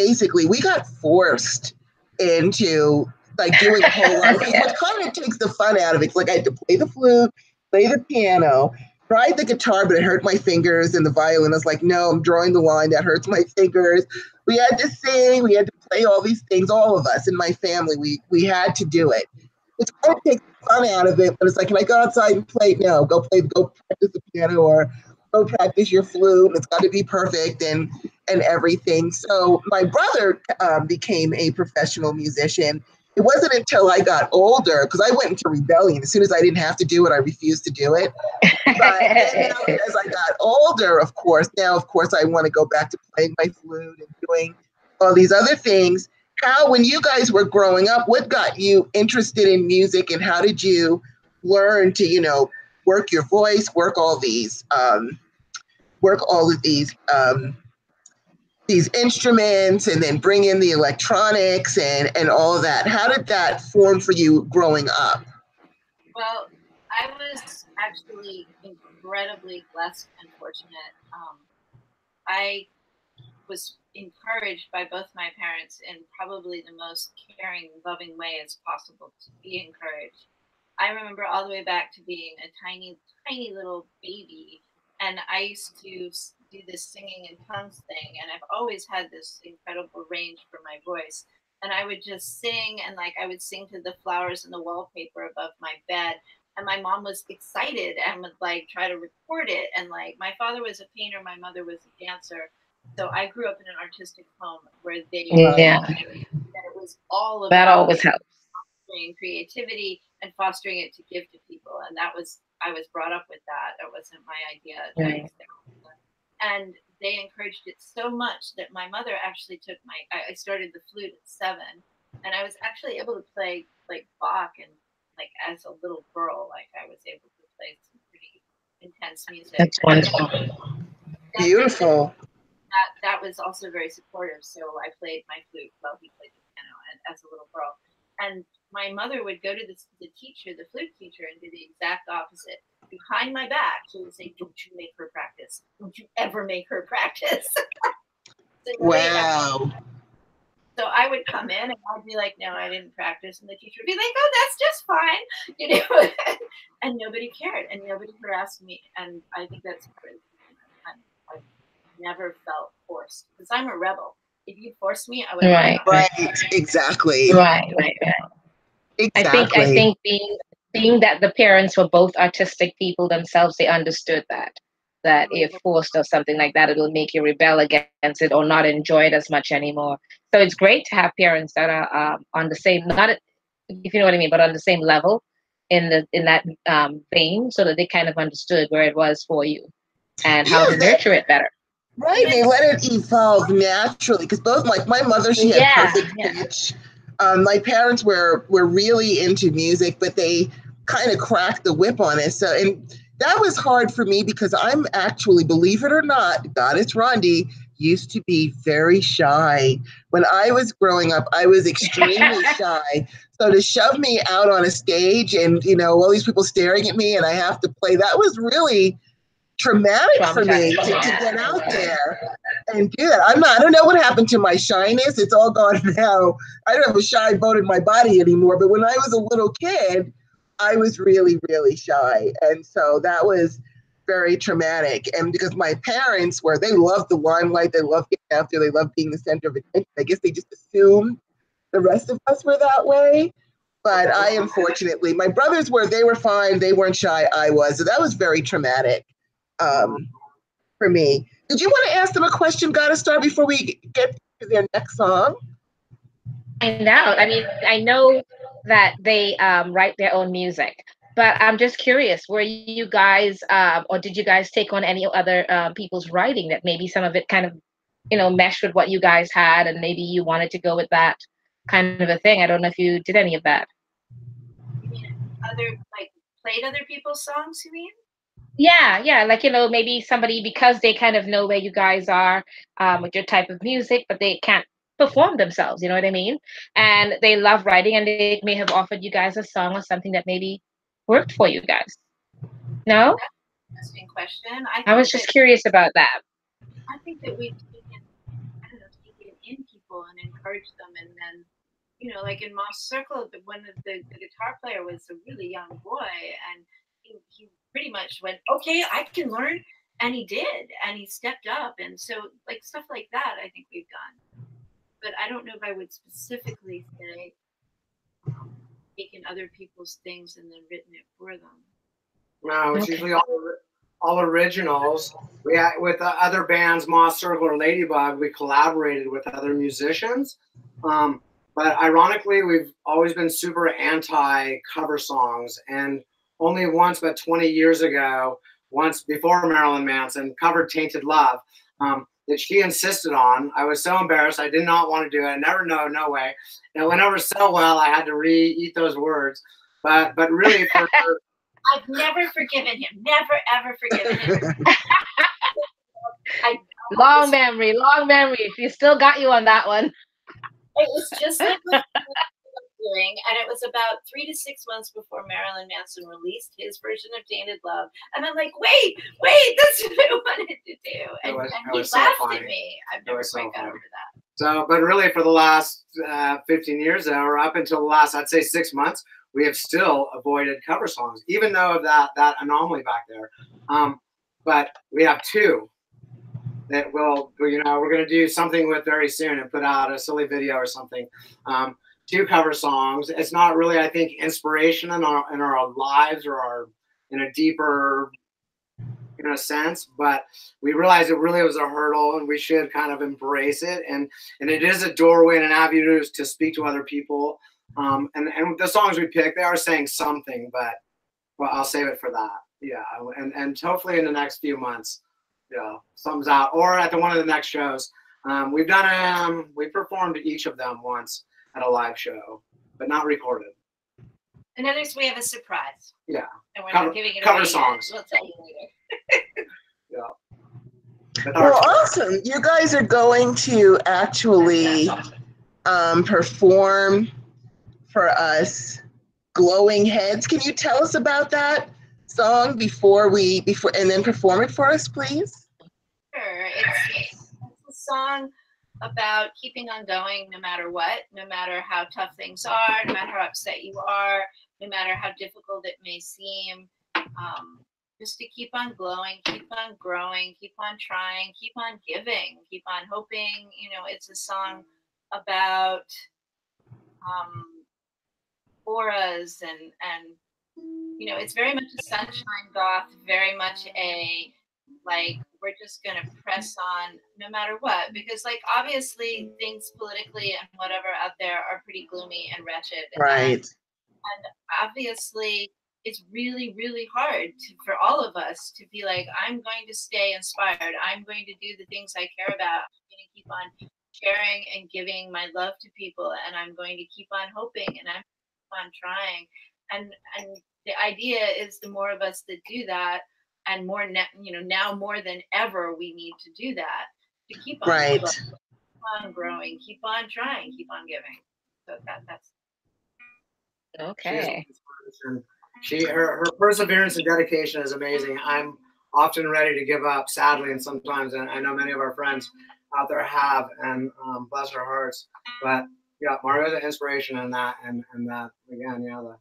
got forced into like doing a whole lot of things, which kind of takes the fun out of it. It's like I had to play the flute, play the piano, tried the guitar, but it hurt my fingers, and the violin. I was like, no, I'm drawing the line, that hurts my fingers. We had to sing, we had to play all these things, all of us in my family, we had to do it. It's kind of takes the fun out of it, but it's like, can I go outside and play? No, go practice the piano, or go practice your flute. It's got to be perfect and everything. So my brother became a professional musician. It wasn't until I got older, because I went into rebellion. As soon as I didn't have to do it, I refused to do it. But then as I got older, of course, I want to go back to playing my flute and doing all these other things. How, when you guys were growing up, what got you interested in music, and how did you learn to, work your voice, work all of these instruments, and then bring in the electronics and all of that? How did that form for you growing up? Well, I was actually incredibly blessed and fortunate. I was encouraged by both my parents in probably the most caring, loving way as possible to be encouraged. I remember all the way back to being a tiny, tiny little baby, and I used to do this singing in tongues thing, and I've always had this incredible range for my voice. And I would just sing, and like I would sing to the flowers in the wallpaper above my bed. And my mom was excited and would like try to record it. And like my father was a painter, my mother was a dancer. So I grew up in an artistic home where they that it was all about that always helps. Fostering creativity and fostering it to give to people. And that was, I was brought up with that. That wasn't my idea. Right. And they encouraged it so much that my mother actually took I started the flute at 7, and I was actually able to play like Bach, and like as a little girl, like I was able to play some pretty intense music. That's wonderful. Beautiful. That was also very supportive. So I played my flute while he played the piano as a little girl. And my mother would go to the teacher, the flute teacher, and do the exact opposite. Behind my back, she would say, "Don't you make her practice. Don't you ever make her practice." Wow. So I would come in and I'd be like, "No, I didn't practice." And the teacher would be like, "Oh, that's just fine." You know, and nobody cared and nobody harassed me. And I think that's part of the reason I never felt forced, because I'm a rebel. If you forced me, I would. Right. Exactly. Right. Exactly. I think being that the parents were both artistic people themselves, they understood that if forced or something like that, it'll make you rebel against it or not enjoy it as much anymore. So it's great to have parents that are on the same, not if you know what I mean, but on the same level in that vein, so that they kind of understood where it was for you and how to nurture it better. Right, they let it evolve naturally, because both my mother, she had perfect pitch. My parents were really into music, but they kind of cracked the whip on it. So, and that was hard for me because I'm actually, believe it or not, Goddess Rhonda used to be very shy. When I was growing up, I was extremely shy. So to shove me out on a stage and, you know, all these people staring at me and I have to play, that was really traumatic for me to get out there and do that. I don't know what happened to my shyness. It's all gone now. I don't have a shy bone in my body anymore. But when I was a little kid, I was really, really shy. And so that was very traumatic. And because my parents they loved the limelight, they loved getting out there, they loved being the center of attention. I guess they just assumed the rest of us were that way. But I, unfortunately, my brothers they were fine. They weren't shy. I was. So that was very traumatic. For me. Did you want to ask them a question, Goddess Starr, before we get to their next song? Find out. I mean, I know that they write their own music, but I'm just curious, were you guys, or did you guys take on any other people's writing that maybe some of it kind of, you know, meshed with what you guys had and maybe you wanted to go with that kind of a thing? I don't know if you did any of that. You mean played other people's songs, you mean? Yeah, like, you know, maybe somebody, because they kind of know where you guys are with your type of music, but they can't perform themselves, you know what I mean? And they love writing, and they may have offered you guys a song or something that maybe worked for you guys. No? That's an interesting question. I was just curious about that. I think that we've taken in people and encouraged them, and then, you know, like in Moss Circle, one of the guitar player was a really young boy, and he pretty much went, "Okay, I can learn," and he did, and he stepped up. And so like stuff like that I think we've done, but I don't know if I would specifically say taken other people's things and then written it for them. No, it's usually all originals. We had, with other bands, Moss Circle or Ladybug, we collaborated with other musicians. But ironically, we've always been super anti cover songs, and only once, about 20 years ago, once before Marilyn Manson, covered Tainted Love, that she insisted on. I was so embarrassed. I did not want to do it. No way. And it went over so well, I had to re-eat those words. But really, for her, I've never forgiven him. Never, ever forgiven him. Long memory. She still got you on that one. It was just like doing, and it was about 3 to 6 months before Marilyn Manson released his version of Tainted Love, and I'm like, wait, that's what I wanted to do, and he laughed at me. I've never quite got over that. So, but really for the last 15 years, or up until the last, I'd say 6 months, we have still avoided cover songs, even though of that anomaly back there. But we have 2 that we're going to do something with very soon and put out a silly video or something. 2 cover songs. It's not really, I think, inspiration in our lives or in a deeper, sense, but we realized it really was a hurdle and we should kind of embrace it. And it is a doorway and an avenue to speak to other people. And the songs we pick, they are saying something, but I'll save it for that. Yeah. And hopefully in the next few months, something's out, or at one of the next shows. We've performed each of them once at a live show, but not recorded. And then we have a surprise. Yeah. And we're not giving it cover away songs. Yet. We'll tell you later. Yeah. Well, awesome. You guys are going to actually perform for us, Glowing Heads. Can you tell us about that song before and then perform it for us, please? Sure. It's a song about keeping on going no matter what, no matter how tough things are, no matter how upset you are, no matter how difficult it may seem. Just to keep on glowing, keep on growing, keep on trying, keep on giving, keep on hoping. It's a song about auras and it's very much a sunshine goth, very much a we're just gonna press on no matter what, because obviously things politically and whatever out there are pretty gloomy and wretched. Right. And obviously it's really, really hard for all of us to be like, I'm going to stay inspired. I'm going to do the things I care about. I'm going to keep on sharing and giving my love to people, and I'm going to keep on hoping, and I'm keep on trying. And the idea is the more of us that do that, and more now more than ever, we need to do that to keep on right. keep on growing, keep on trying, keep on giving. So that's okay. Her perseverance and dedication is amazing. I'm often ready to give up, sadly, and sometimes, and I know many of our friends out there have, and bless their hearts. But yeah, Margot's an inspiration in that, and that again, the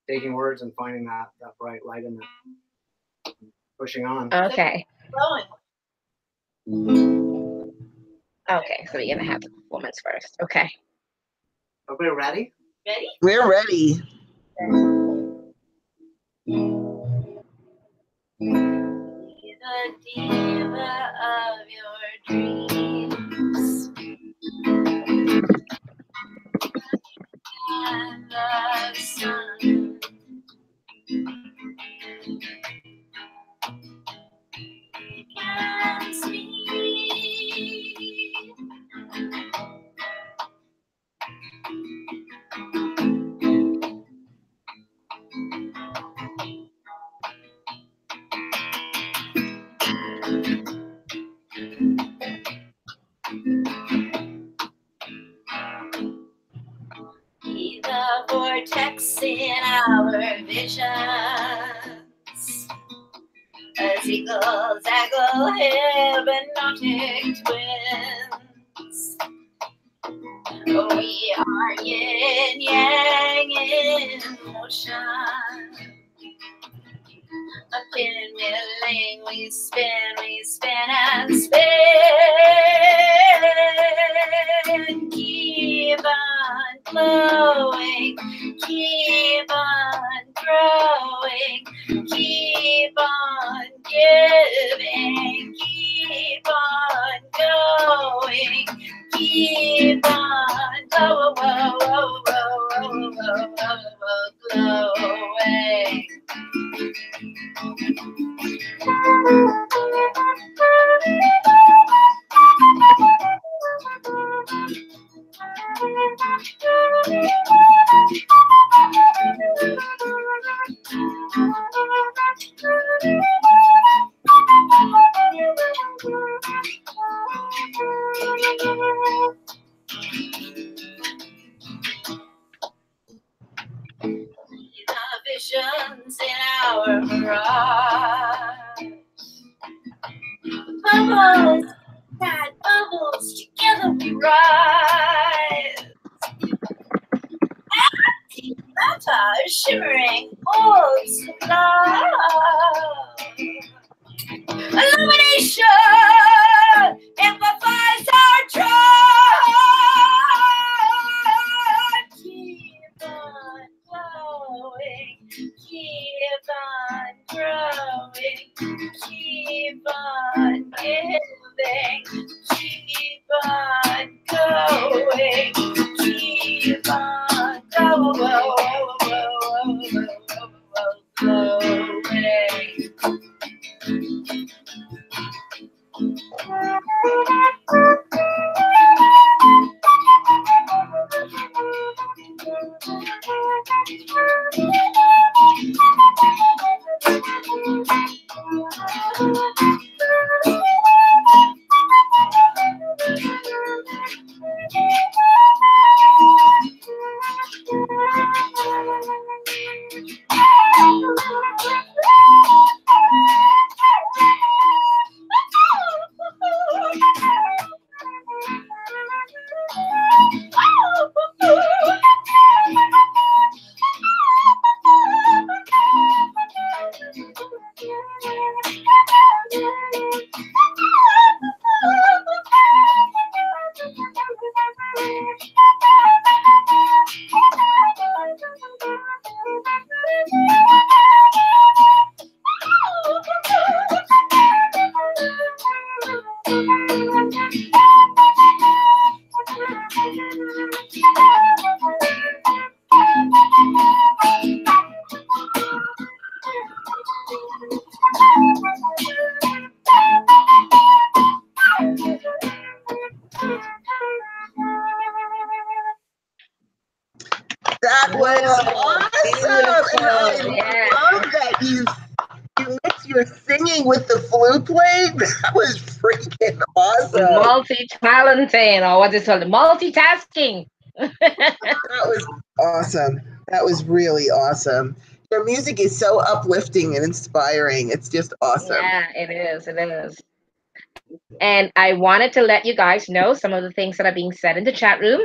taking words and finding that bright light in it, pushing on. Okay. Okay, so we're gonna have the performance first. Okay. Everybody ready? Ready? We're ready. Be the diva of your dreams and the sun. Against me. Be the vortex in our visions, as eagles angle hypnotic twins. We are yin yang in motion, a pinwheeling, we spin and spin. Keep on glowing, keep on growing, keep on giving, keep on going, keep on glowing. will we rise. Matter shimmering orbs of love. Illumination amplifies our drive. Keep on glowing, keep on growing, keep on giving, keep on going, keep on That was awesome. And I love that you mix your singing with the flute playing. That was freaking awesome. Multi-talented, or what is it called? Multitasking. That was awesome. That was really awesome. Your music is so uplifting and inspiring. It's just awesome. Yeah, it is. It is. And I wanted to let you guys know some of the things that are being said in the chat room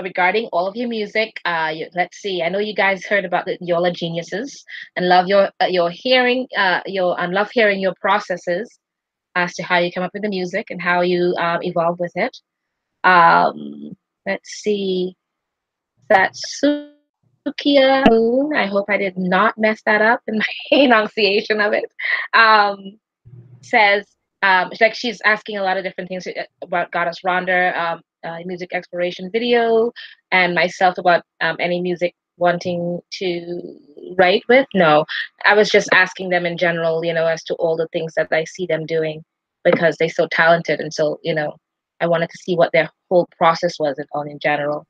regarding all of your music. Let's see. I know you guys heard about the y'all are geniuses and love your hearing. And love hearing your processes as to how you come up with the music and how you evolve with it. Let's see. That's Sukia Moon. I hope I did not mess that up in my enunciation of it. Says like she's asking a lot of different things about Goddess Rhonda, music exploration video, and myself about any music wanting to write with. No, I was just asking them in general, as to all the things that I see them doing because they're so talented, and so I wanted to see what their whole process was in general.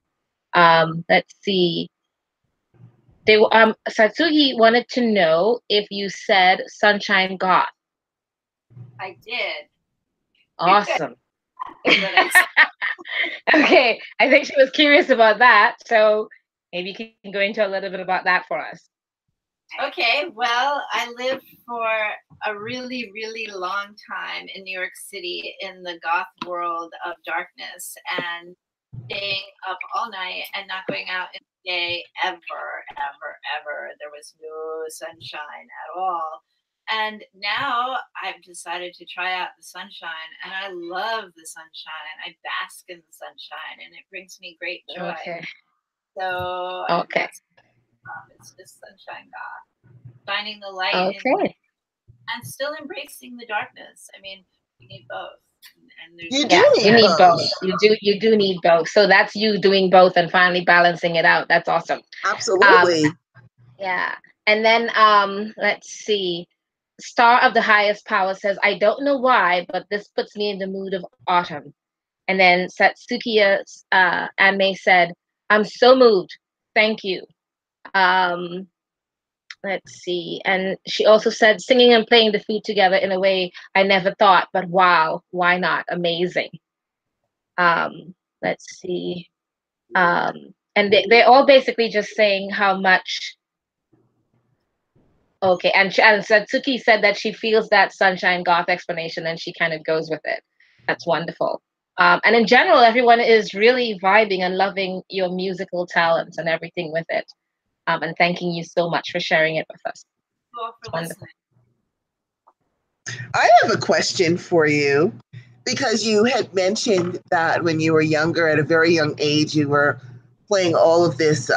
Let's see. They Satsuki wanted to know if you said Sunshine Goth. I did. Awesome. Okay, I think she was curious about that, so maybe you can go into a little bit about that for us. Okay, well, I lived for a really, really long time in New York City in the goth world of darkness and staying up all night and not going out in the day ever, ever, ever. There was no sunshine at all. And now I've decided to try out the sunshine, and I love the sunshine. I bask in the sunshine, and it brings me great joy. Okay. So okay. It's just sunshine God, shining the light okay. and still embracing the darkness. I mean, you need both. And you need both. You do need both. So that's you doing both and finally balancing it out. That's awesome. Absolutely. Yeah. And then let's see. Star of the Highest Power says, I don't know why, but this puts me in the mood of autumn. And then Satsukiya Anme said, I'm so moved. Thank you. Let's see. And she also said, singing and playing the flute together in a way I never thought, but wow, why not? Amazing. Let's see. And they're all basically just saying how much. Okay, and Satsuki said that she feels that Sunshine Goth explanation and she kind of goes with it. That's wonderful. And in general, everyone is really vibing and loving your musical talents and everything with it. And thanking you so much for sharing it with us. Well, for listening. I have a question for you, because you had mentioned that when you were younger, at a very young age, you were playing all of this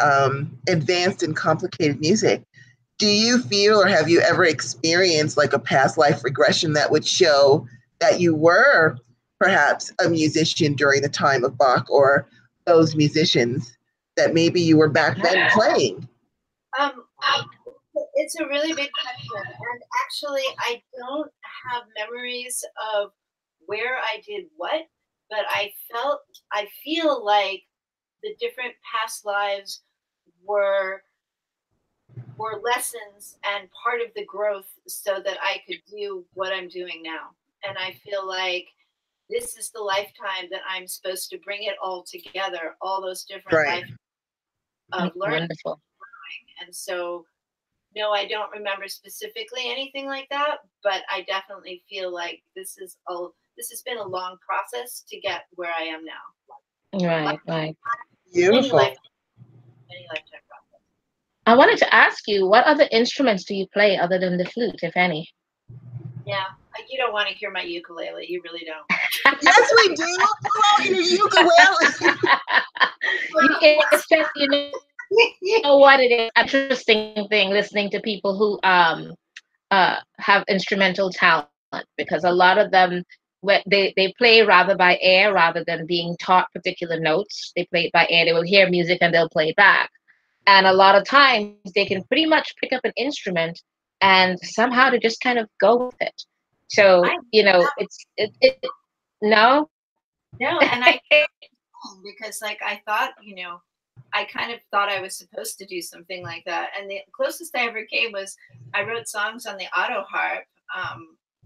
advanced and complicated music. Do you feel, or have you ever experienced like a past life regression that would show that you were perhaps a musician during the time of Bach, or those musicians that maybe you were back then playing? It's a really big question, and actually I don't have memories of where I did what, but I feel like the different past lives were lessons and part of the growth so that I could do what I'm doing now. And I feel like this is the lifetime that I'm supposed to bring it all together, all those different lifetimes of learning. Wonderful. And so, no, I don't remember specifically anything like that, but I definitely feel like this has been a long process to get where I am now. Right. Beautiful. Many lifetime process. I wanted to ask you, what other instruments do you play other than the flute, if any? Yeah, you don't want to hear my ukulele. You really don't. Yes, we do. Pull out your ukulele. It's just, you know what, it is an interesting thing listening to people who have instrumental talent, because a lot of them, they play rather by ear rather than being taught particular notes. They play it by ear. They will hear music and they'll play it back. And a lot of times they can pretty much pick up an instrument and somehow to just kind of go with it. So, no, and I because like I thought, I kind of thought I was supposed to do something like that. And the closest I ever came was I wrote songs on the auto harp,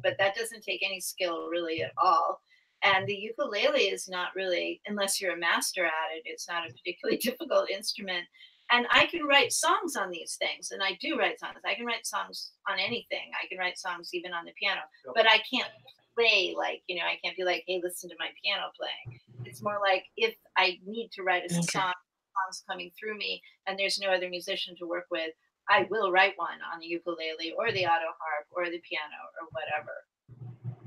but that doesn't take any skill really at all. And the ukulele is not really, unless you're a master at it, it's not a particularly difficult instrument. And I can write songs on these things, and I do write songs. I can write songs on anything. I can write songs even on the piano, but I can't play like, I can't be like, hey, listen to my piano playing. It's more like if I need to write a songs coming through me and there's no other musician to work with, I will write one on the ukulele or the auto harp or the piano or whatever.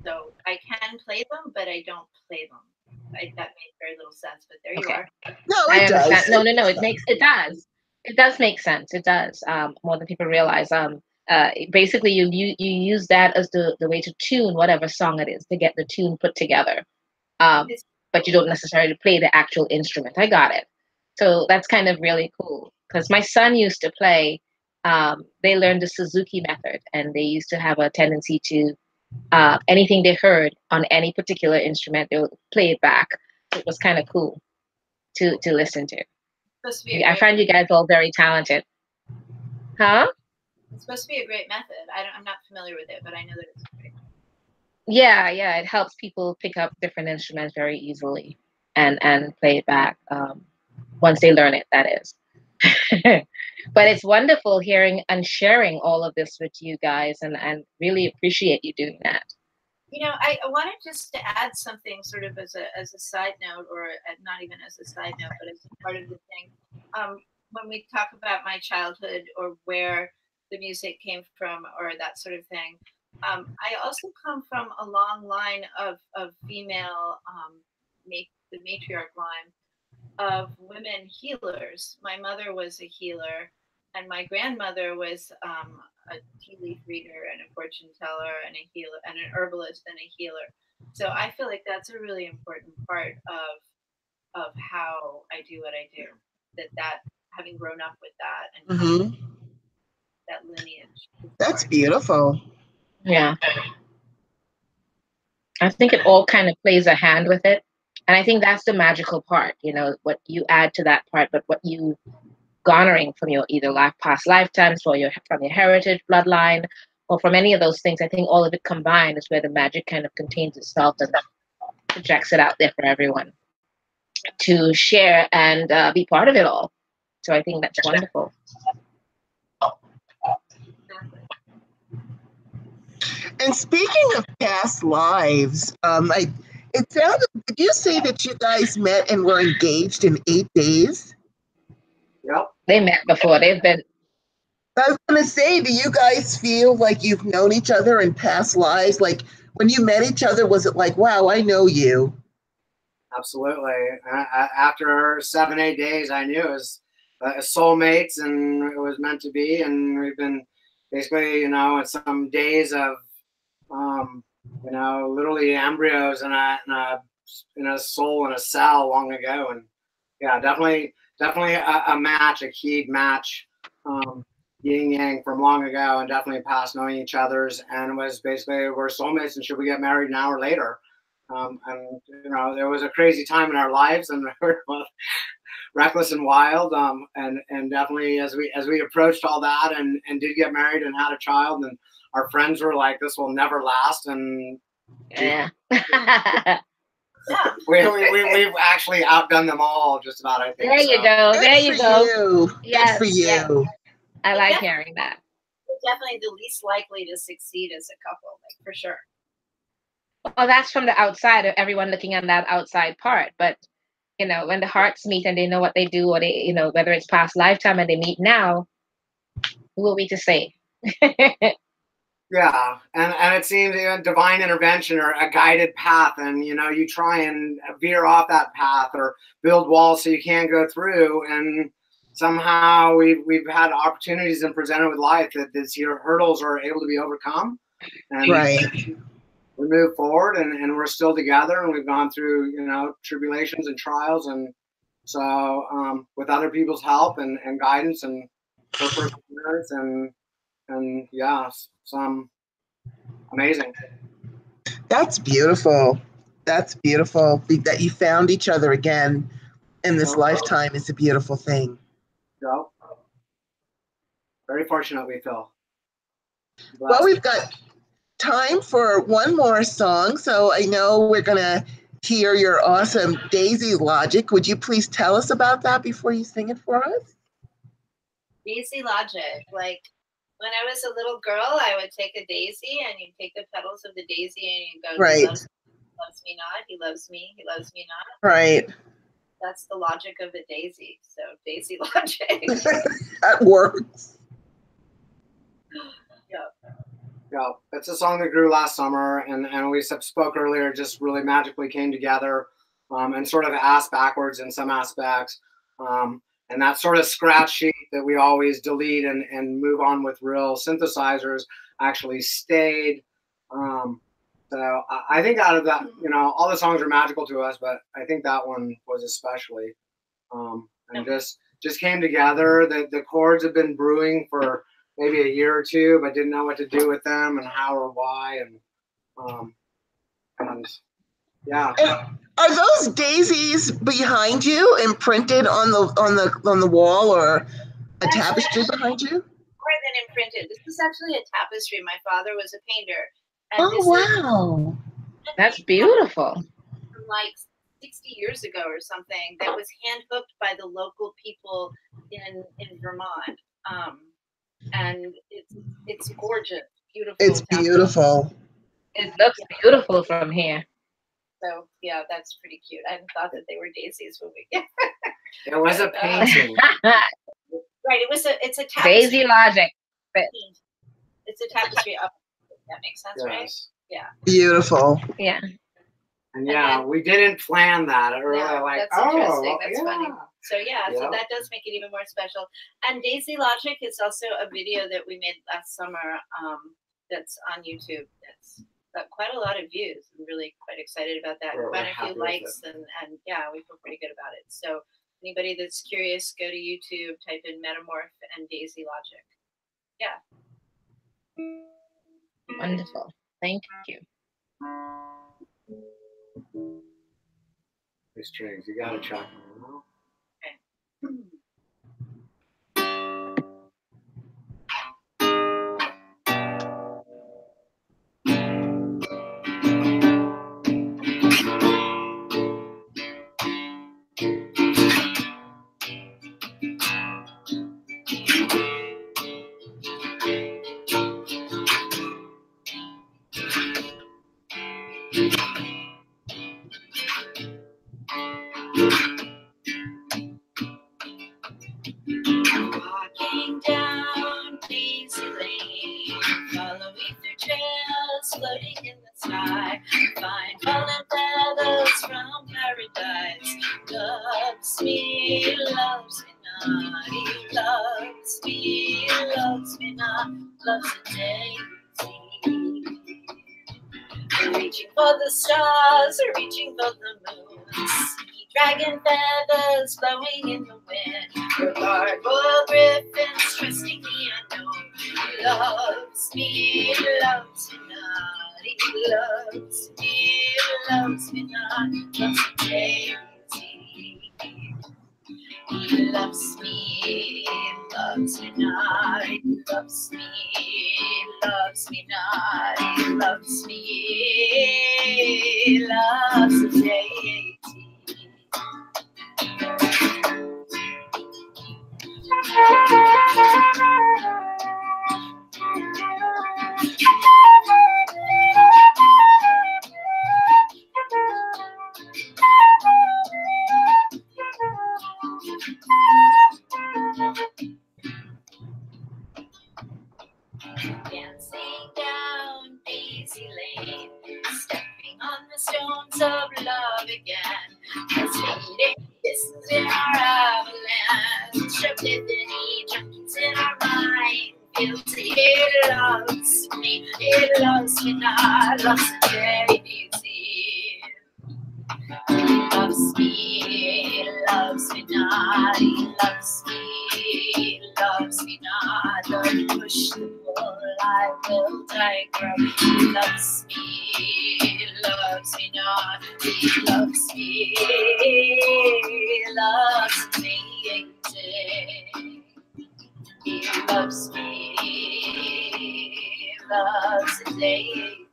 So I can play them, but I don't play them. That made very little sense, but there you are. No, I understand. No, it does make sense. It does, more than people realize. Basically you use that as the way to tune whatever song it is, to get the tune put together. But you don't necessarily play the actual instrument. I got it. So that's kind of really cool, because my son used to play, they learned the Suzuki method, and they used to have a tendency to, anything they heard on any particular instrument, they would play it back. It was kind of cool to listen to. I find you guys all very talented. Huh? It's supposed to be a great method. I'm not familiar with it, but I know that it's great. Yeah, it helps people pick up different instruments very easily and play it back, once they learn it, that is. But it's wonderful hearing and sharing all of this with you guys, and really appreciate you doing that. I wanted just to add something sort of as a side note, or not even as a side note, but as a part of the thing. When we talk about my childhood or where the music came from or that sort of thing, I also come from a long line of female, the matriarch line of women healers. My mother was a healer, and my grandmother was a tea leaf reader and a fortune teller and a healer and an herbalist and a healer. So I feel like that's a really important part of how I do what I do. That having grown up with that and that lineage. That's beautiful. Yeah. I think it all kind of plays a hand with it. And I think that's the magical part, what you add to that part, but what you garnering from your either past lifetimes or from your heritage bloodline or from any of those things. I think all of it combined is where the magic kind of contains itself and projects it out there for everyone to share and be part of it all. So I think that's wonderful. And speaking of past lives, It sounded, did you say that you guys met and were engaged in 8 days? Yep. They met before. They've been. I was going to say, do you guys feel like you've known each other in past lives? Like when you met each other, was it like, wow, I know you? Absolutely. After 7, 8 days, I knew it was soulmates and it was meant to be. And we've been basically, you know, some days of, you know, literally embryos in a soul in a cell long ago. And yeah, definitely a match, a keyed match, yin yang from long ago, and definitely past knowing each other's, and it was basically we're soulmates and should we get married now or later? And you know, there was a crazy time in our lives and we were reckless and wild. And definitely as we approached all that and did get married and had a child, and our friends were like, this will never last. And Yeah. we've actually outdone them all just about, I think. There you go. Good There you for go. you. Yes, Good for you. yes. I like hearing that. We're definitely the least likely to succeed as a couple, like for sure. Well, that's from the outside of everyone looking on that outside part. But, you know, when the hearts meet and they know what they do, or they, you know, whether it's past lifetime and they meet now, who are we to say? Yeah, and it seems a divine intervention or a guided path, and you know, you try and veer off that path or build walls so you can't go through, and somehow we've had opportunities and presented with life that these hurdles are able to be overcome, and Right. we move forward, and we're still together, and we've gone through, you know, tribulations and trials, and so with other people's help and guidance and perseverance and yeah, some amazing. That's beautiful. That's beautiful. That you found each other again in this lifetime is a beautiful thing. Yeah. Very fortunate, we feel. Well, we've got time for one more song. So I know we're going to hear your awesome Daisy Logic. Would you please tell us about that before you sing it for us? Daisy Logic, like, when I was a little girl, I would take a daisy and you take the petals of the daisy and you go, right. He loves me not, he loves me, he loves me not. Right. That's the logic of a daisy. So Daisy Logic. That works. Yeah. Yeah, it's a song that grew last summer, and we spoke earlier, just really magically came together, and sort of ass backwards in some aspects. And that sort of scratch sheet that we always delete and move on with real synthesizers actually stayed. So I think out of that, you know, all the songs are magical to us, but I think that one was especially, and just came together. The chords have been brewing for maybe a year or two, but didn't know what to do with them and how or why. And yeah. And are those daisies behind you, imprinted on the wall, or a tapestry behind you? More than imprinted. This is actually a tapestry. My father was a painter. And oh, wow. That's beautiful. From like 60 years ago or something, that was hand hooked by the local people in Vermont. And it's gorgeous, beautiful. It's beautiful. It looks beautiful from here. So yeah, that's pretty cute. I hadn't thought that they were daisies when we. It was a painting. Right. It's a tapestry. Daisy Logic. It's a tapestry up. That makes sense, yes. Right? Yeah. Beautiful. Yeah. And yeah, we didn't plan that. Really, yeah, like, that's interesting. That's yeah. funny. So yeah, so that does make it even more special. And Daisy Logic is also a video that we made last summer. That's on YouTube. That's got quite a lot of views. I'm really quite excited about that. Quite a few likes, and yeah, we feel pretty good about it. So anybody that's curious, go to YouTube, type in Metamorph and Daisy Logic. Yeah. Wonderful. Thank you. These strings, you gotta check them. Okay. loves me not. He loves me not. Loves a daisy. Reaching for the stars, reaching for the moon. See dragon feathers blowing in the wind. Or gargoyle griffins trusting the unknown. He loves me not. He loves me not. Loves a daisy. He loves me not. He loves me not. He loves me, loves a daisy. Dancing down Daisy Lane, stepping on the stones of love again. Hesitating kisses in our avalanche, epiphany junkies in our mind. Feels it loves me not, loves a Daisy. He loves me not, he loves me not. Don't push the pull, I will diagram. He loves me not, he loves me He loves a daisy.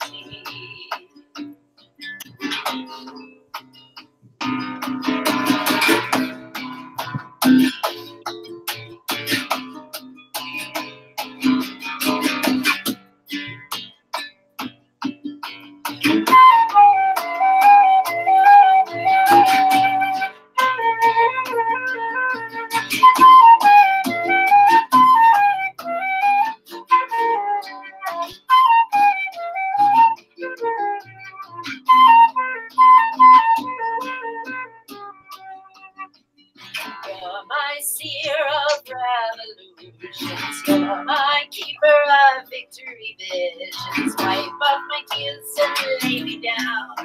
You're my seer of revolutions. You're my keeper of victory visions. Wipe off my tears and lay me down.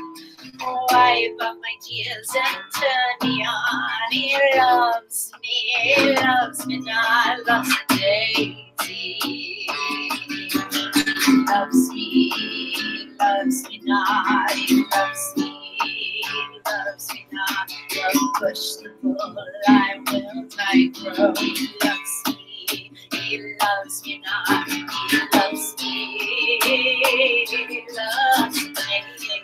Wipe off my tears and turn me on. He loves me not, loves a daisy. Loves me not, he loves me not. Don't push the pull, I will tightrope. He loves me not, he loves me daisy. He loves a daisy.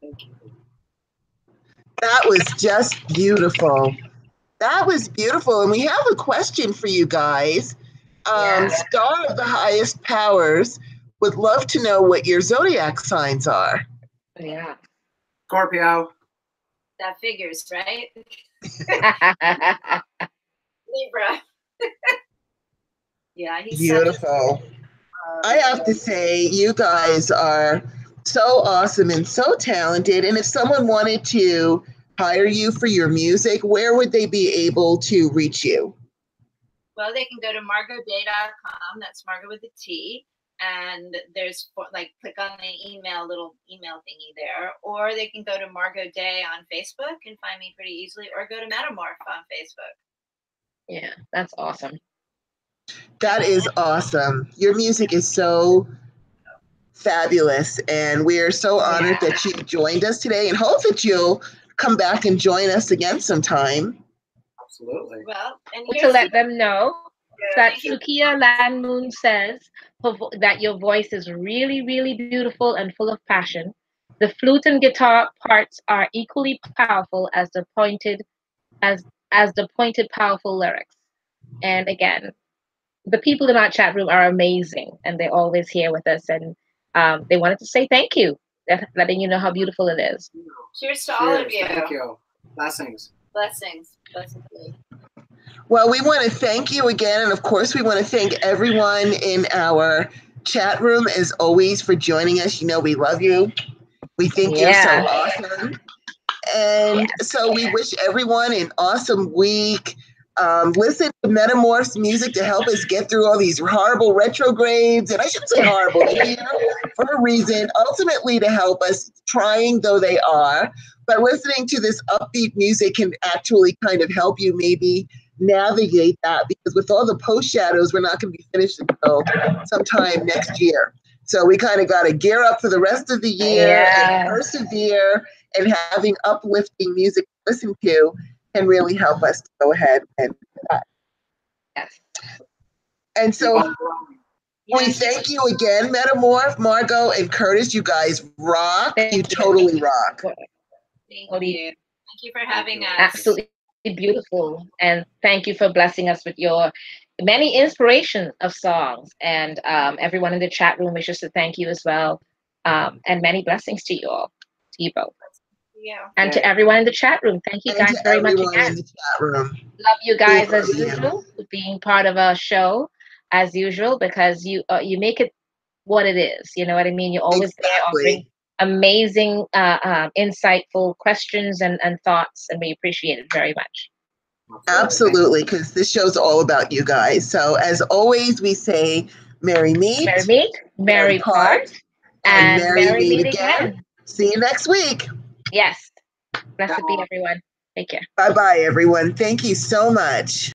Thank you. That was just beautiful. That was beautiful. And we have a question for you guys. Starr of the Highest Powers would love to know what your zodiac signs are. Yeah. Scorpio. That figures, right? Libra. Yeah, he's beautiful. I have to say, you guys are so awesome and so talented. And if someone wanted to hire you for your music, where would they be able to reach you? Well, they can go to margotday.com. That's Margot with a T. And there's click on the little email thingy there. Or they can go to Margot Day on Facebook and find me pretty easily. Or go to Metamorph on Facebook. Yeah, that's awesome. That is awesome. Your music is so fabulous. And we are so honored that you joined us today and hope that you'll come back and join us again sometime. Absolutely. Well, and to let them know that Sukiya Land Moon says that your voice is really, really beautiful and full of passion. The flute and guitar parts are equally powerful as the pointed, powerful lyrics. And again, the people in our chat room are amazing, and they're always here with us. And they wanted to say thank you, letting you know how beautiful it is. Cheers to all of you. Thank you. Blessings. Blessings. Well, we want to thank you again. And of course, we want to thank everyone in our chat room, as always, for joining us. You know, we love you. We think you're so awesome. And so we wish everyone an awesome week. Listen to Metamorph's music to help us get through all these horrible retrogrades. And I shouldn't say horrible, they're here for a reason, ultimately to help us, trying though they are. But listening to this upbeat music can actually kind of help you maybe navigate that, because with all the post shadows, we're not going to be finished until sometime next year. So we kind of got to gear up for the rest of the year and persevere, and having uplifting music to listen to can really help us to go ahead and do that. Yes. And so we thank you again, Metamorph, Margot, and Kurtis. You guys rock. You totally rock. Thank you. Thank you for having us. Absolutely beautiful. And thank you for blessing us with your many inspirations of songs. And everyone in the chat room wishes to thank you as well. And many blessings to you all, to you both. Yeah. And to everyone in the chat room, thank you guys very much again. In the chat room. Love you guys as usual, being part of our show as usual, because you make it what it is. You know what I mean? You're always there offering amazing, insightful questions and thoughts, and we appreciate it very much. Absolutely, because this show's all about you guys. So as always, we say merry meet, merry part, and merry meet again. See you next week. Yes. Blessed be everyone. Take care. Bye-bye, everyone. Thank you so much.